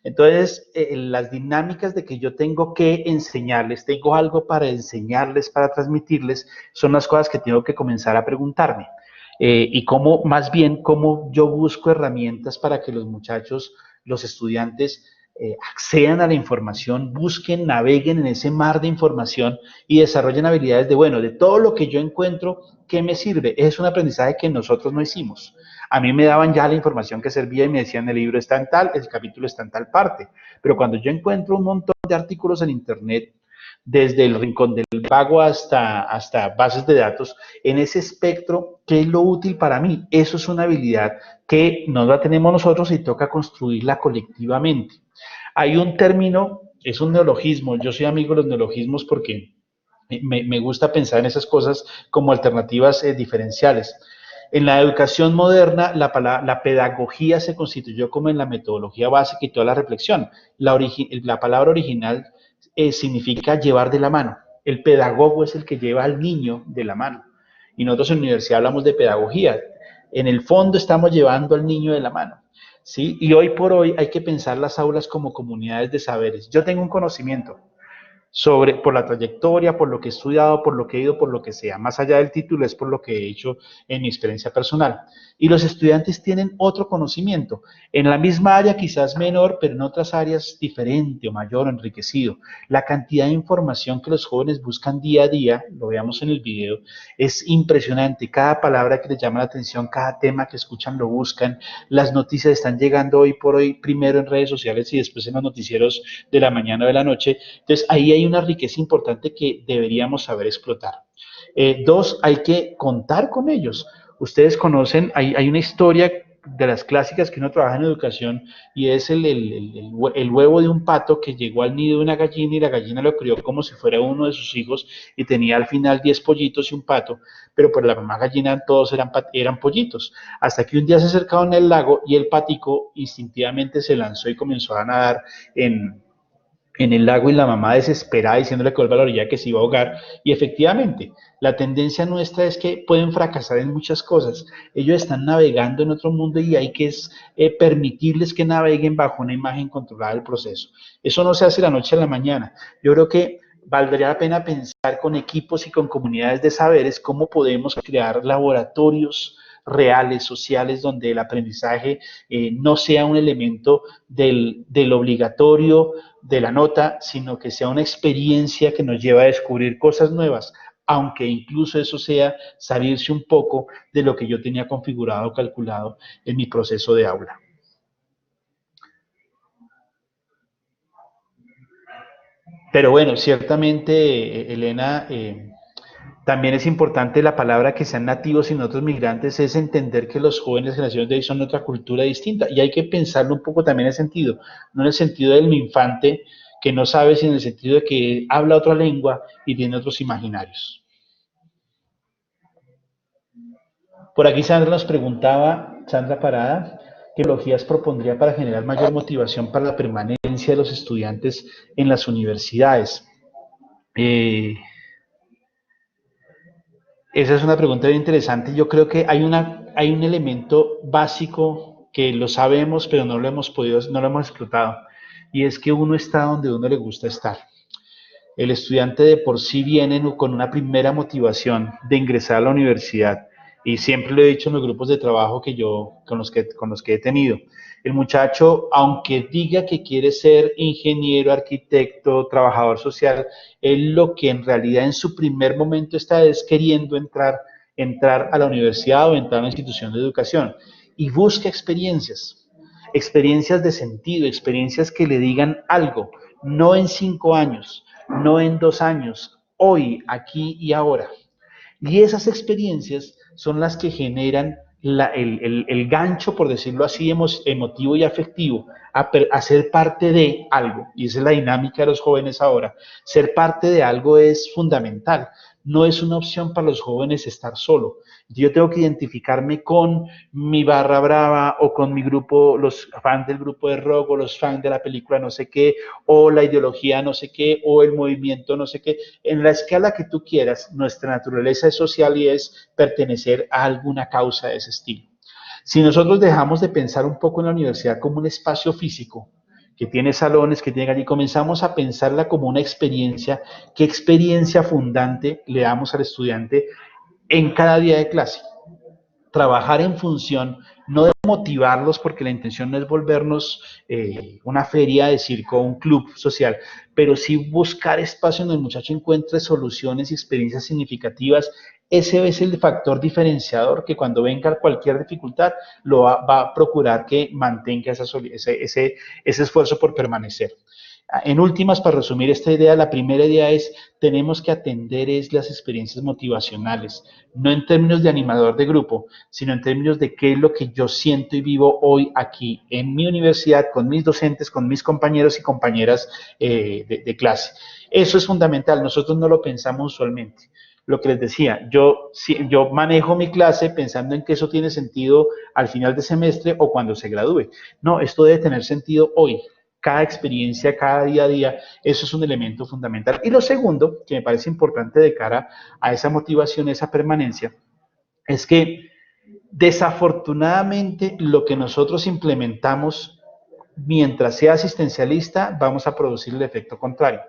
Entonces, las dinámicas de que yo tengo que enseñarles, tengo algo para enseñarles, para transmitirles, son las cosas que tengo que comenzar a preguntarme. Y cómo, más bien, cómo yo busco herramientas para que los muchachos, los estudiantes, accedan a la información, busquen, naveguen en ese mar de información y desarrollen habilidades de, bueno, de todo lo que yo encuentro, ¿qué me sirve? Es un aprendizaje que nosotros no hicimos. A mí me daban ya la información que servía y me decían el libro está en tal, el capítulo está en tal parte. Pero cuando yo encuentro un montón de artículos en Internet, desde el rincón del vago hasta bases de datos, en ese espectro, ¿qué es lo útil para mí? Eso es una habilidad que no la tenemos nosotros y toca construirla colectivamente. Hay un término, es un neologismo, yo soy amigo de los neologismos porque me gusta pensar en esas cosas como alternativas diferenciales. En la educación moderna, la pedagogía se constituyó como en la metodología básica y toda la reflexión. La palabra original significa llevar de la mano. El pedagogo es el que lleva al niño de la mano. Y nosotros en la universidad hablamos de pedagogía. En el fondo estamos llevando al niño de la mano. ¿Sí? Y hoy por hoy hay que pensar las aulas como comunidades de saberes. Yo tengo un conocimiento, por la trayectoria, por lo que he estudiado, por lo que he ido, por lo que sea. Más allá del título es por lo que he hecho en mi experiencia personal. Y los estudiantes tienen otro conocimiento, en la misma área quizás menor, pero en otras áreas diferente o mayor o enriquecido. La cantidad de información que los jóvenes buscan día a día, lo veamos en el video, es impresionante. Cada palabra que les llama la atención, cada tema que escuchan lo buscan. Las noticias están llegando hoy por hoy, primero en redes sociales y después en los noticieros de la mañana o de la noche. Entonces, ahí hay una riqueza importante que deberíamos saber explotar. Dos, hay que contar con ellos. Ustedes conocen, hay una historia de las clásicas que uno trabaja en educación y es el huevo de un pato que llegó al nido de una gallina y la gallina lo crió como si fuera uno de sus hijos y tenía al final 10 pollitos y un pato, pero por la mamá gallina todos eran pollitos. Hasta que un día se acercaron al lago y el patico instintivamente se lanzó y comenzó a nadar en el lago y la mamá desesperada diciéndole que vuelva a la orilla que se iba a ahogar. Y efectivamente, la tendencia nuestra es que pueden fracasar en muchas cosas. Ellos están navegando en otro mundo y hay que permitirles que naveguen bajo una imagen controlada del proceso. Eso no se hace de la noche a la mañana. Yo creo que valdría la pena pensar con equipos y con comunidades de saberes cómo podemos crear laboratorios reales, sociales, donde el aprendizaje no sea un elemento del obligatorio, de la nota, sino que sea una experiencia que nos lleva a descubrir cosas nuevas, aunque incluso eso sea salirse un poco de lo que yo tenía configurado o calculado en mi proceso de aula. Pero bueno, ciertamente, Elena, también es importante la palabra que sean nativos y no otros migrantes, es entender que los jóvenes generaciones de hoy son otra cultura distinta y hay que pensarlo un poco también en el sentido, no en el sentido del infante que no sabe, sino en el sentido de que habla otra lengua y tiene otros imaginarios. Por aquí Sandra nos preguntaba, Sandra Parada, ¿qué metodologías propondría para generar mayor motivación para la permanencia de los estudiantes en las universidades? Eh, Esa es una pregunta bien interesante. Yo creo que hay un elemento básico que lo sabemos, pero no lo hemos explotado. Y es que uno está donde uno le gusta estar. El estudiante de por sí viene con una primera motivación de ingresar a la universidad. Y siempre lo he dicho en los grupos de trabajo con los que he tenido. El muchacho, aunque diga que quiere ser ingeniero, arquitecto, trabajador social, él lo que en realidad en su primer momento está es queriendo entrar a la universidad o entrar a una institución de educación. Y busca experiencias, experiencias de sentido, experiencias que le digan algo, no en 5 años, no en 2 años, hoy, aquí y ahora. Y esas experiencias son las que generan el gancho, por decirlo así, emotivo y afectivo, a ser parte de algo. Y esa es la dinámica de los jóvenes ahora. Ser parte de algo es fundamental. No es una opción para los jóvenes estar solo. Yo tengo que identificarme con mi barra brava o con mi grupo, los fans del grupo de rock o los fans de la película no sé qué, o la ideología no sé qué, o el movimiento no sé qué. En la escala que tú quieras, nuestra naturaleza es social y es pertenecer a alguna causa de ese estilo. Si nosotros dejamos de pensar un poco en la universidad como un espacio físico, que tiene salones, que tiene allí, comenzamos a pensarla como una experiencia, ¿qué experiencia fundante le damos al estudiante en cada día de clase? Trabajar en función, no de motivarlos, porque la intención no es volvernos una feria de circo o un club social, pero sí buscar espacios donde el muchacho encuentre soluciones y experiencias significativas. Ese es el factor diferenciador que cuando venga cualquier dificultad va a procurar que mantenga ese esfuerzo por permanecer. En últimas, para resumir esta idea, la primera idea es, tenemos que atender es las experiencias motivacionales, no en términos de animador de grupo, sino en términos de qué es lo que yo siento y vivo hoy aquí en mi universidad, con mis docentes, con mis compañeros y compañeras de clase. Eso es fundamental, nosotros no lo pensamos usualmente. Lo que les decía, yo manejo mi clase pensando en que eso tiene sentido al final de semestre o cuando se gradúe. No, esto debe tener sentido hoy, cada experiencia, cada día a día, eso es un elemento fundamental. Y lo segundo, que me parece importante de cara a esa motivación, esa permanencia, es que desafortunadamente lo que nosotros implementamos mientras sea asistencialista, vamos a producir el efecto contrario.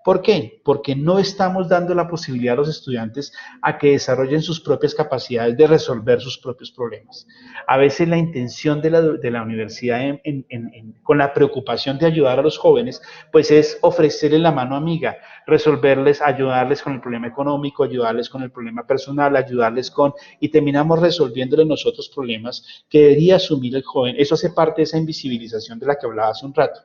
¿Por qué? Porque no estamos dando la posibilidad a los estudiantes a que desarrollen sus propias capacidades de resolver sus propios problemas. A veces la intención de la universidad con la preocupación de ayudar a los jóvenes, pues es ofrecerles la mano amiga, resolverles, ayudarles con el problema económico, ayudarles con el problema personal, ayudarles con, y terminamos resolviéndole nosotros problemas que debería asumir el joven. Eso hace parte de esa invisibilización de la que hablaba hace un rato.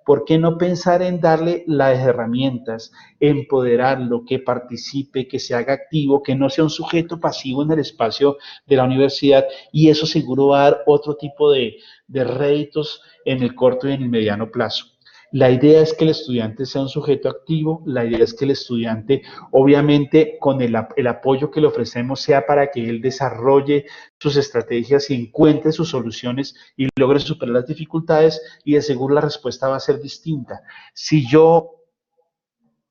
¿Por qué no pensar en darle las herramientas, empoderarlo, que participe, que se haga activo, que no sea un sujeto pasivo en el espacio de la universidad? Y eso seguro va a dar otro tipo de réditos en el corto y en el mediano plazo. La idea es que el estudiante sea un sujeto activo, la idea es que el estudiante, obviamente, con el apoyo que le ofrecemos, sea para que él desarrolle sus estrategias y encuentre sus soluciones y logre superar las dificultades, y de seguro la respuesta va a ser distinta. Si yo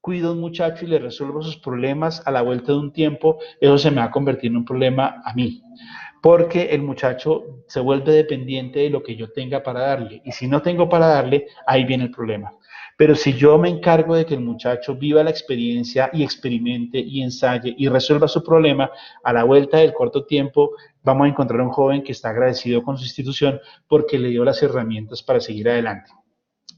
cuido a un muchacho y le resuelvo sus problemas, a la vuelta de un tiempo, eso se me va a convertir en un problema a mí, porque el muchacho se vuelve dependiente de lo que yo tenga para darle, y si no tengo para darle, ahí viene el problema. Pero si yo me encargo de que el muchacho viva la experiencia y experimente y ensaye y resuelva su problema, a la vuelta del corto tiempo vamos a encontrar un joven que está agradecido con su institución porque le dio las herramientas para seguir adelante.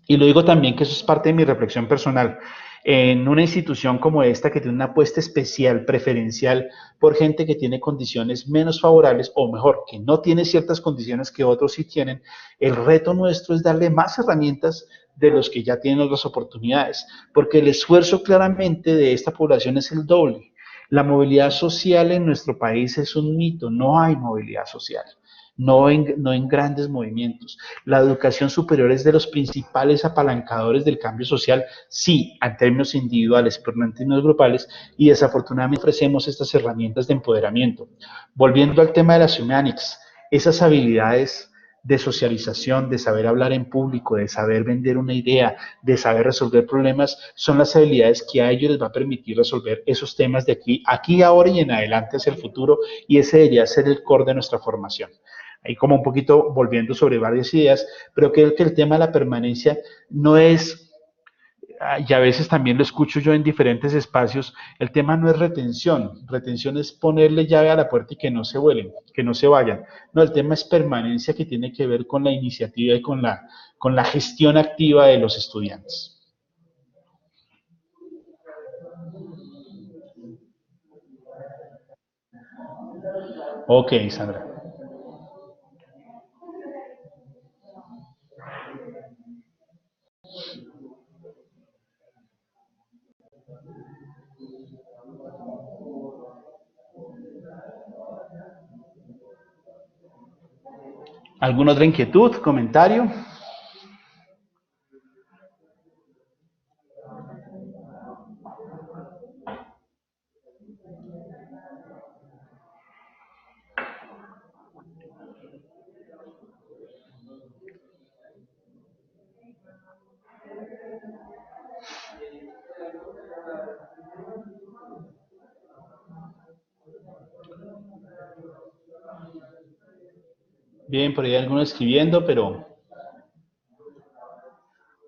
Y lo digo también que eso es parte de mi reflexión personal. En una institución como esta, que tiene una apuesta especial, preferencial, por gente que tiene condiciones menos favorables, o mejor, que no tiene ciertas condiciones que otros sí tienen, el reto nuestro es darle más herramientas de los que ya tienen otras oportunidades, porque el esfuerzo claramente de esta población es el doble. La movilidad social en nuestro país es un mito, no hay movilidad social. no en grandes movimientos. La educación superior es de los principales apalancadores del cambio social, sí, en términos individuales, pero no en términos grupales, y desafortunadamente ofrecemos estas herramientas de empoderamiento. Volviendo al tema de las humanics, esas habilidades de socialización, de saber hablar en público, de saber vender una idea, de saber resolver problemas, son las habilidades que a ellos les va a permitir resolver esos temas de aquí, ahora y en adelante hacia el futuro, y ese debería ser el core de nuestra formación. Ahí como un poquito volviendo sobre varias ideas, pero creo que el tema de la permanencia no es, y a veces también lo escucho yo en diferentes espacios, el tema no es retención es ponerle llave a la puerta y que no se vuelen, que no se vayan. No, el tema es permanencia, que tiene que ver con la iniciativa y con la gestión activa de los estudiantes. Ok, Sandra. ¿Alguna otra inquietud, comentario? Bien, por ahí algunos escribiendo, pero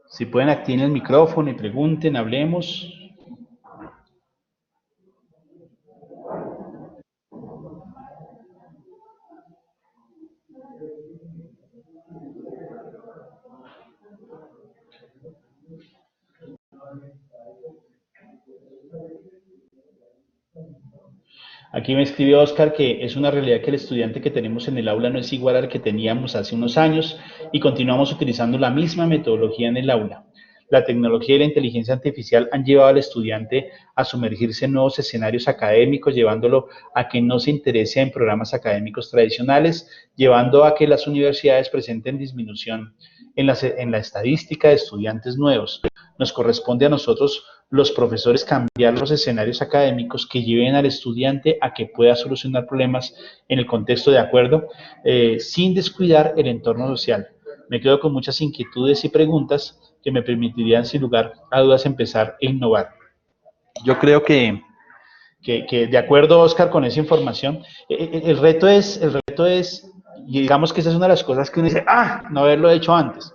si pueden activen el micrófono y pregunten, hablemos. Aquí me escribe Oscar que es una realidad que el estudiante que tenemos en el aula no es igual al que teníamos hace unos años y continuamos utilizando la misma metodología en el aula. La tecnología y la inteligencia artificial han llevado al estudiante a sumergirse en nuevos escenarios académicos, llevándolo a que no se interese en programas académicos tradicionales, llevando a que las universidades presenten disminución en la estadística de estudiantes nuevos. Nos corresponde a nosotros, los profesores, cambiar los escenarios académicos que lleven al estudiante a que pueda solucionar problemas en el contexto de acuerdo, sin descuidar el entorno social. Me quedo con muchas inquietudes y preguntas que me permitirían, sin lugar a dudas, empezar a innovar. Yo creo que de acuerdo, Oscar, con esa información, el reto es, y digamos que esa es una de las cosas que uno dice, no haberlo hecho antes.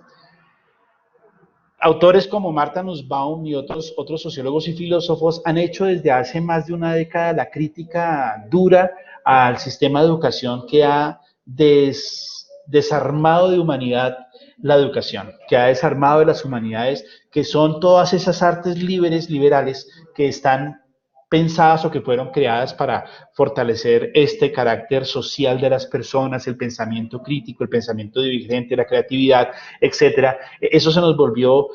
Autores como Martha Nussbaum y otros sociólogos y filósofos han hecho desde hace más de una década la crítica dura al sistema de educación que ha desarmado de humanidad la educación, que ha desarmado de las humanidades, que son todas esas artes libres, liberales, que están pensadas o que fueron creadas para fortalecer este carácter social de las personas, el pensamiento crítico, el pensamiento divergente, la creatividad, etcétera. Eso se nos volvió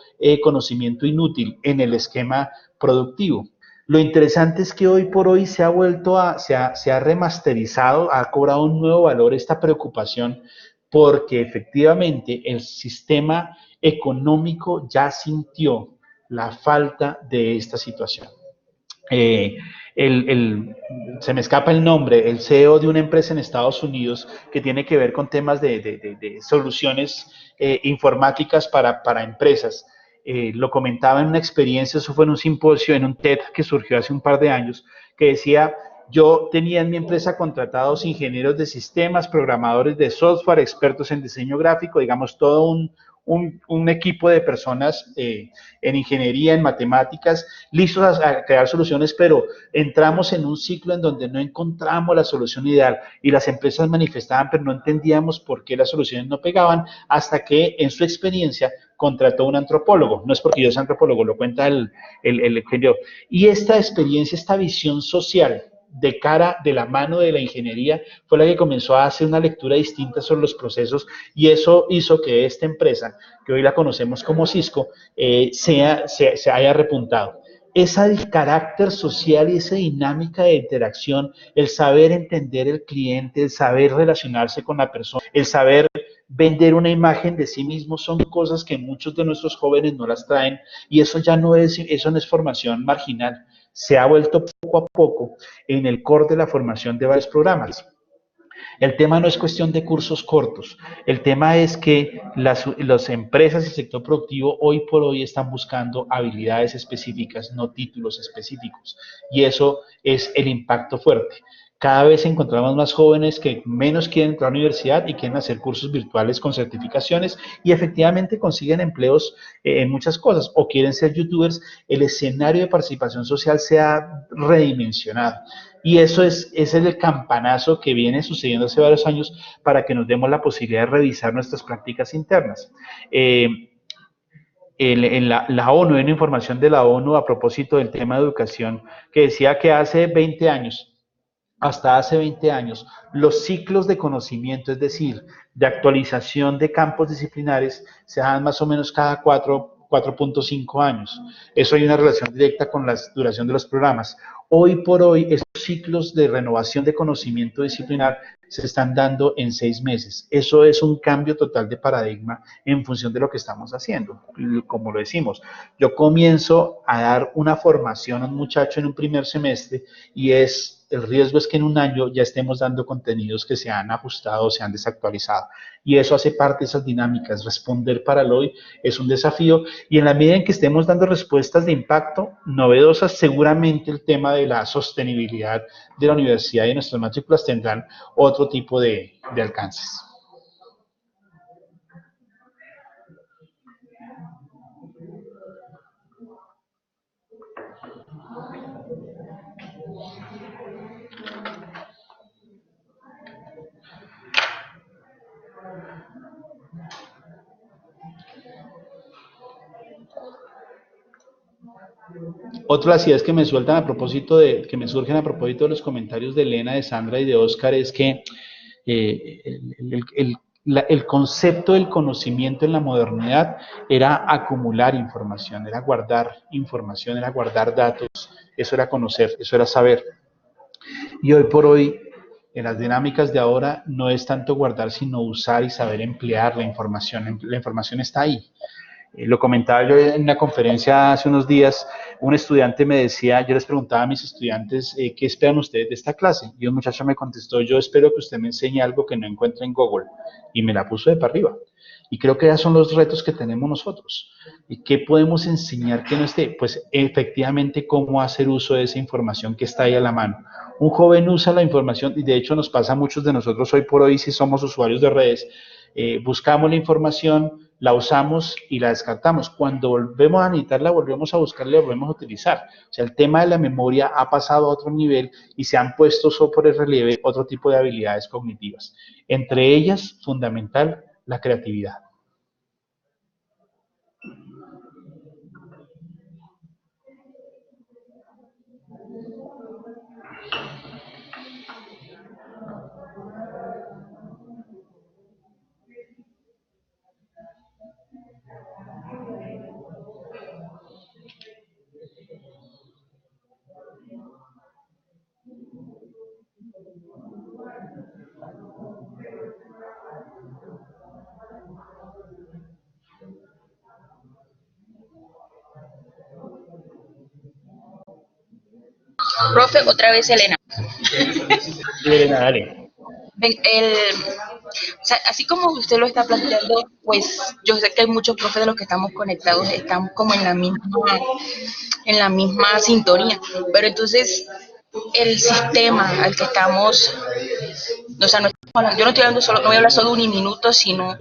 conocimiento inútil en el esquema productivo. Lo interesante es que hoy por hoy se ha remasterizado, ha cobrado un nuevo valor esta preocupación, porque efectivamente el sistema económico ya sintió la falta de esta situación. eh, se me escapa el nombre, el CEO de una empresa en Estados Unidos que tiene que ver con temas de soluciones informáticas para empresas. Lo comentaba en una experiencia, eso fue en un simposio, en un TED que surgió hace un par de años, que decía, yo tenía en mi empresa contratados ingenieros de sistemas, programadores de software, expertos en diseño gráfico, digamos, todo un equipo de personas en ingeniería, en matemáticas, listos a crear soluciones, pero entramos en un ciclo en donde no encontramos la solución ideal y las empresas manifestaban, pero no entendíamos por qué las soluciones no pegaban, hasta que en su experiencia contrató un antropólogo. No es porque yo sea antropólogo, lo cuenta el ingeniero. Y esta experiencia, esta visión social de cara de la mano de la ingeniería fue la que comenzó a hacer una lectura distinta sobre los procesos, y eso hizo que esta empresa, que hoy la conocemos como Cisco, se haya repuntado. ese carácter social y esa dinámica de interacción, el saber entender el cliente, el saber relacionarse con la persona, el saber vender una imagen de sí mismo, son cosas que muchos de nuestros jóvenes no las traen, y eso no es formación marginal, se ha vuelto poco a poco en el core de la formación de varios programas. El tema no es cuestión de cursos cortos, el tema es que las empresas y el sector productivo hoy por hoy están buscando habilidades específicas, no títulos específicos, y eso es el impacto fuerte. Cada vez encontramos más jóvenes que menos quieren entrar a la universidad y quieren hacer cursos virtuales con certificaciones, y efectivamente consiguen empleos en muchas cosas, o quieren ser youtubers. El escenario de participación social se ha redimensionado. Y eso es el campanazo que viene sucediendo hace varios años para que nos demos la posibilidad de revisar nuestras prácticas internas. Eh, la ONU, hay una información de la ONU a propósito del tema de educación que decía que hasta hace 20 años, los ciclos de conocimiento, es decir, de actualización de campos disciplinares, se dan más o menos cada 4.5 años. Eso hay una relación directa con la duración de los programas. Hoy por hoy, esos ciclos de renovación de conocimiento disciplinar se están dando en 6 meses. Eso es un cambio total de paradigma en función de lo que estamos haciendo. Como lo decimos, yo comienzo a dar una formación a un muchacho en un primer semestre y el riesgo es que en un año ya estemos dando contenidos que se han ajustado, se han desactualizado. Y eso hace parte de esas dinámicas. Responder para el hoy es un desafío, y en la medida en que estemos dando respuestas de impacto novedosas, seguramente el tema de la sostenibilidad de la universidad y de nuestras matrículas tendrán otro tipo de alcances. Otra de las ideas que me sueltan a propósito que me surgen a propósito de los comentarios de Elena, de Sandra y de Oscar es que el concepto del conocimiento en la modernidad era acumular información, era guardar información, era guardar datos, eso era conocer, eso era saber. Y hoy por hoy, en las dinámicas de ahora, no es tanto guardar, sino usar y saber emplear la información. La información está ahí. Lo comentaba yo en una conferencia hace unos días, un estudiante me decía, yo les preguntaba a mis estudiantes, ¿qué esperan ustedes de esta clase? Y un muchacho me contestó, yo espero que usted me enseñe algo que no encuentre en Google. Y me la puso de para arriba. Y creo que esos son los retos que tenemos nosotros. ¿Y qué podemos enseñar que no esté? Pues efectivamente cómo hacer uso de esa información que está ahí a la mano. Un joven usa la información, y de hecho nos pasa a muchos de nosotros hoy por hoy si somos usuarios de redes, buscamos la información, la usamos y la descartamos. Cuando volvemos a necesitarla, volvemos a buscarla y la volvemos a utilizar. O sea, el tema de la memoria ha pasado a otro nivel y se han puesto sobre relieve otro tipo de habilidades cognitivas. Entre ellas, fundamental, la creatividad. Profe, otra vez Elena. Elena, dale. El, o sea, así como usted lo está planteando, pues yo sé que hay muchos profes de los que estamos conectados, están como en la misma sintonía, pero entonces el sistema al que estamos, o sea, yo no estoy hablando solo, no voy a hablar solo de un minuto, sino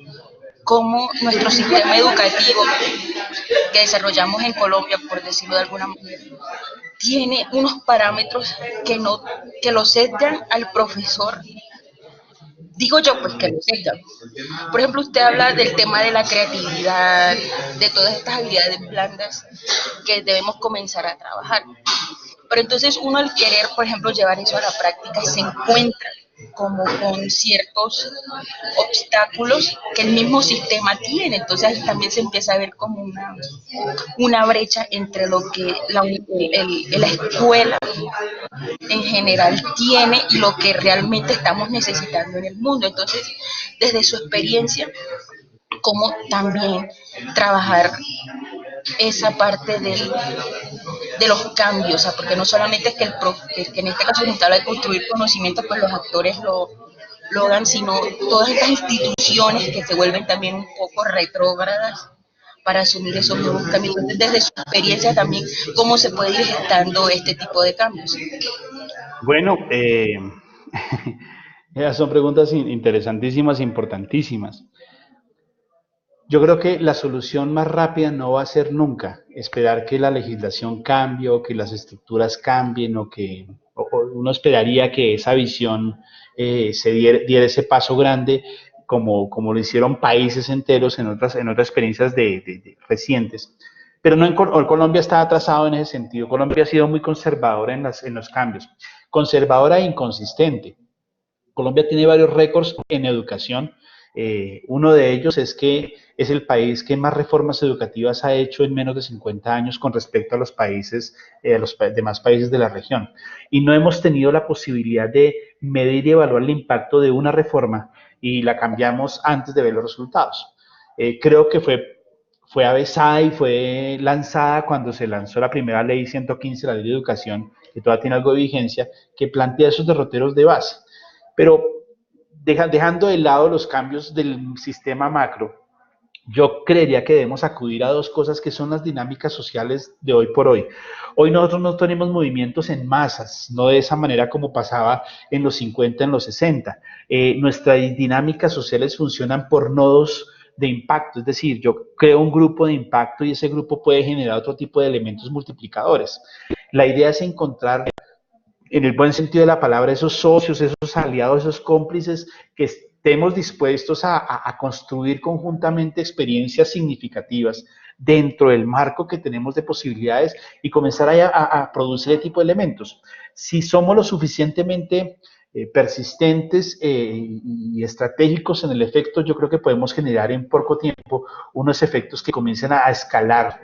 cómo nuestro sistema educativo que desarrollamos en Colombia, por decirlo de alguna manera, tiene unos parámetros que lo sesgan al profesor. Digo yo, pues que lo sesgan. Por ejemplo, usted habla del tema de la creatividad, de todas estas habilidades blandas que debemos comenzar a trabajar. Pero entonces uno al querer, por ejemplo, llevar eso a la práctica se encuentra como con ciertos obstáculos que el mismo sistema tiene. Entonces ahí también se empieza a ver como una brecha entre lo que la escuela en general tiene y lo que realmente estamos necesitando en el mundo. Entonces, desde su experiencia, cómo también trabajar esa parte de los cambios, o sea, porque no solamente es que, que en este caso se habla de construir conocimiento, pues los actores lo dan, sino todas estas instituciones que se vuelven también un poco retrógradas para asumir esos nuevos cambios. Entonces, desde su experiencia también, ¿cómo se puede ir gestando este tipo de cambios? Bueno, esas son preguntas interesantísimas, importantísimas. Yo creo que la solución más rápida no va a ser nunca esperar que la legislación cambie o que las estructuras cambien o uno esperaría que esa visión diera ese paso grande como lo hicieron países enteros en otras experiencias recientes. Pero no Colombia está atrasado en ese sentido. Colombia ha sido muy conservadora en los cambios, conservadora e inconsistente. Colombia tiene varios récords en educación. Uno de ellos es que es el país que más reformas educativas ha hecho en menos de 50 años con respecto a los demás países de la región. Y no hemos tenido la posibilidad de medir y evaluar el impacto de una reforma y la cambiamos antes de ver los resultados. Creo que fue avesada y fue lanzada cuando se lanzó la primera ley 115, la ley de educación, que todavía tiene algo de vigencia, que plantea esos derroteros de base. Pero dejando de lado los cambios del sistema macro, yo creería que debemos acudir a dos cosas que son las dinámicas sociales de hoy por hoy. Hoy nosotros no tenemos movimientos en masas, no de esa manera como pasaba en los 50, en los 60. Nuestras dinámicas sociales funcionan por nodos de impacto, es decir, yo creo un grupo de impacto y ese grupo puede generar otro tipo de elementos multiplicadores. La idea es encontrar en el buen sentido de la palabra, esos socios, esos aliados, esos cómplices que estemos dispuestos a construir conjuntamente experiencias significativas dentro del marco que tenemos de posibilidades y comenzar a producir ese tipo de elementos. Si somos lo suficientemente persistentes y estratégicos en el efecto, yo creo que podemos generar en poco tiempo unos efectos que comiencen a escalar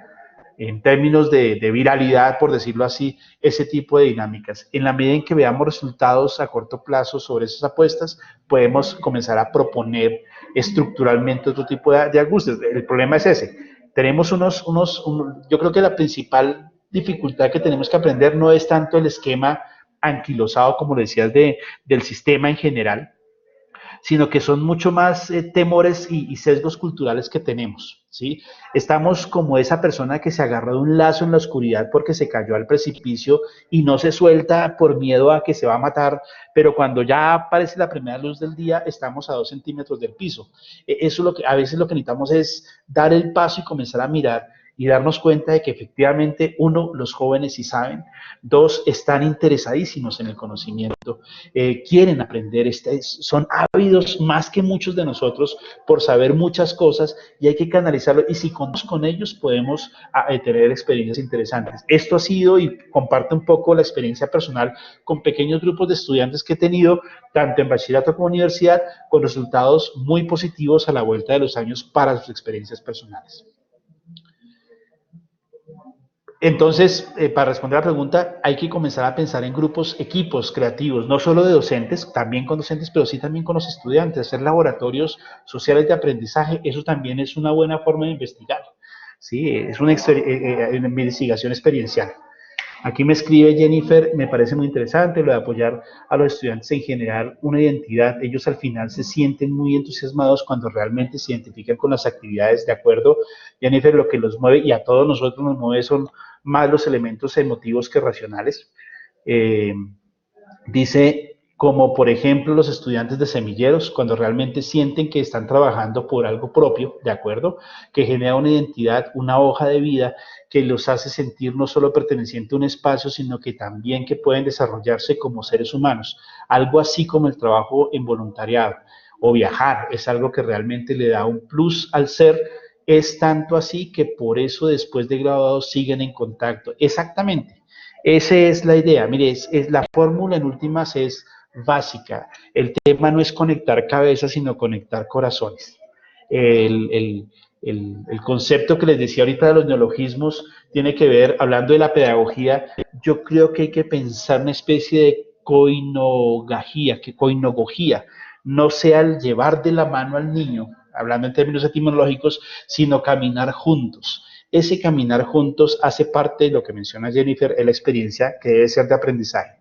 en términos de viralidad, por decirlo así, ese tipo de dinámicas. En la medida en que veamos resultados a corto plazo sobre esas apuestas, podemos comenzar a proponer estructuralmente otro tipo de ajustes. El problema es ese. Tenemos yo creo que la principal dificultad que tenemos que aprender no es tanto el esquema anquilosado, como decías, del sistema en general, sino que son mucho más temores y sesgos culturales que tenemos, ¿sí? Estamos como esa persona que se agarró de un lazo en la oscuridad porque se cayó al precipicio y no se suelta por miedo a que se va a matar, pero cuando ya aparece la primera luz del día, estamos a 2 centímetros del piso. Eso es lo que a veces lo que necesitamos es dar el paso y comenzar a mirar y darnos cuenta de que efectivamente, uno, los jóvenes sí saben, dos, están interesadísimos en el conocimiento, quieren aprender, son ávidos más que muchos de nosotros por saber muchas cosas y hay que canalizarlo y si con ellos podemos tener experiencias interesantes. Esto ha sido y comparte un poco la experiencia personal con pequeños grupos de estudiantes que he tenido tanto en bachillerato como en universidad con resultados muy positivos a la vuelta de los años para sus experiencias personales. Entonces, para responder a la pregunta, hay que comenzar a pensar en grupos, equipos creativos, no solo de docentes, también con docentes, pero sí también con los estudiantes, hacer laboratorios sociales de aprendizaje, eso también es una buena forma de investigar, ¿sí? Es una investigación experiencial. Aquí me escribe Jennifer, me parece muy interesante lo de apoyar a los estudiantes en generar una identidad. Ellos al final se sienten muy entusiasmados cuando realmente se identifican con las actividades. De acuerdo, Jennifer, lo que los mueve y a todos nosotros nos mueve son más los elementos emotivos que racionales. Eh, Dice, como por ejemplo los estudiantes de semilleros, cuando realmente sienten que están trabajando por algo propio, ¿de acuerdo? Que genera una identidad, una hoja de vida que los hace sentir no solo perteneciente a un espacio, sino que también que pueden desarrollarse como seres humanos. Algo así como el trabajo en voluntariado o viajar, es algo que realmente le da un plus al ser. Es tanto así que por eso después de graduados siguen en contacto. Exactamente. Esa es la idea. Mire, la fórmula en últimas es básica. El tema no es conectar cabezas, sino conectar corazones. El, el, el concepto que les decía ahorita de los neologismos tiene que ver, hablando de la pedagogía, yo creo que hay que pensar una especie de coinogogía, no sea el llevar de la mano al niño, hablando en términos etimológicos, sino caminar juntos. Ese caminar juntos hace parte de lo que menciona Jennifer, es la experiencia que debe ser de aprendizaje.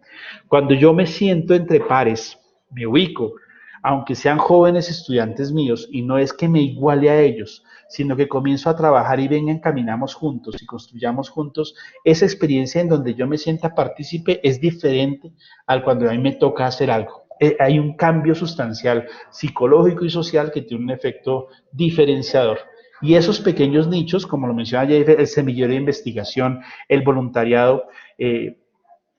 Cuando yo me siento entre pares, me ubico, aunque sean jóvenes estudiantes míos, y no es que me iguale a ellos, sino que comienzo a trabajar y vengan, caminamos juntos y construyamos juntos, esa experiencia en donde yo me sienta partícipe es diferente al cuando a mí me toca hacer algo. Hay un cambio sustancial psicológico y social que tiene un efecto diferenciador. Y esos pequeños nichos, como lo menciona Jennifer, el semillero de investigación, el voluntariado,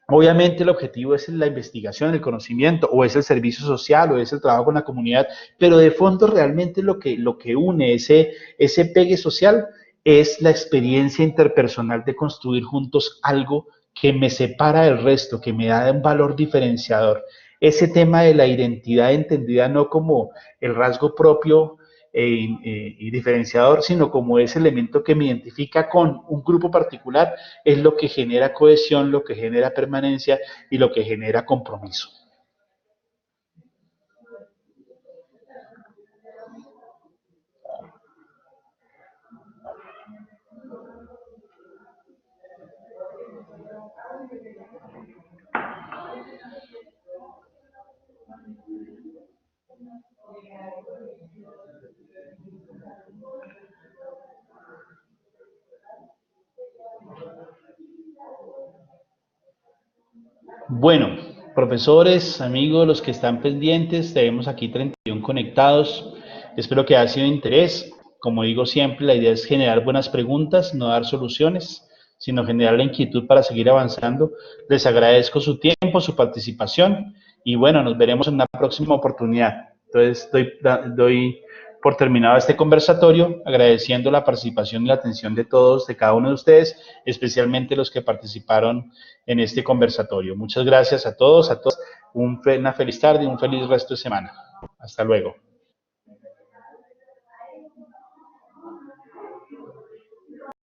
obviamente el objetivo es la investigación, el conocimiento, o es el servicio social, o es el trabajo con la comunidad, pero de fondo realmente lo que une ese pegue social es la experiencia interpersonal de construir juntos algo que me separa del resto, que me da un valor diferenciador. Ese tema de la identidad entendida no como el rasgo propio y diferenciador, sino como ese elemento que me identifica con un grupo particular, es lo que genera cohesión, lo que genera permanencia y lo que genera compromiso. Bueno, profesores, amigos, los que están pendientes, tenemos aquí 31 conectados. Espero que haya sido de interés. Como digo siempre, la idea es generar buenas preguntas, no dar soluciones, sino generar la inquietud para seguir avanzando. Les agradezco su tiempo, su participación y bueno, nos veremos en una próxima oportunidad. Entonces, doy por terminado este conversatorio, agradeciendo la participación y la atención de todos, de cada uno de ustedes, especialmente los que participaron en este conversatorio. Muchas gracias a todos, una feliz tarde y un feliz resto de semana. Hasta luego.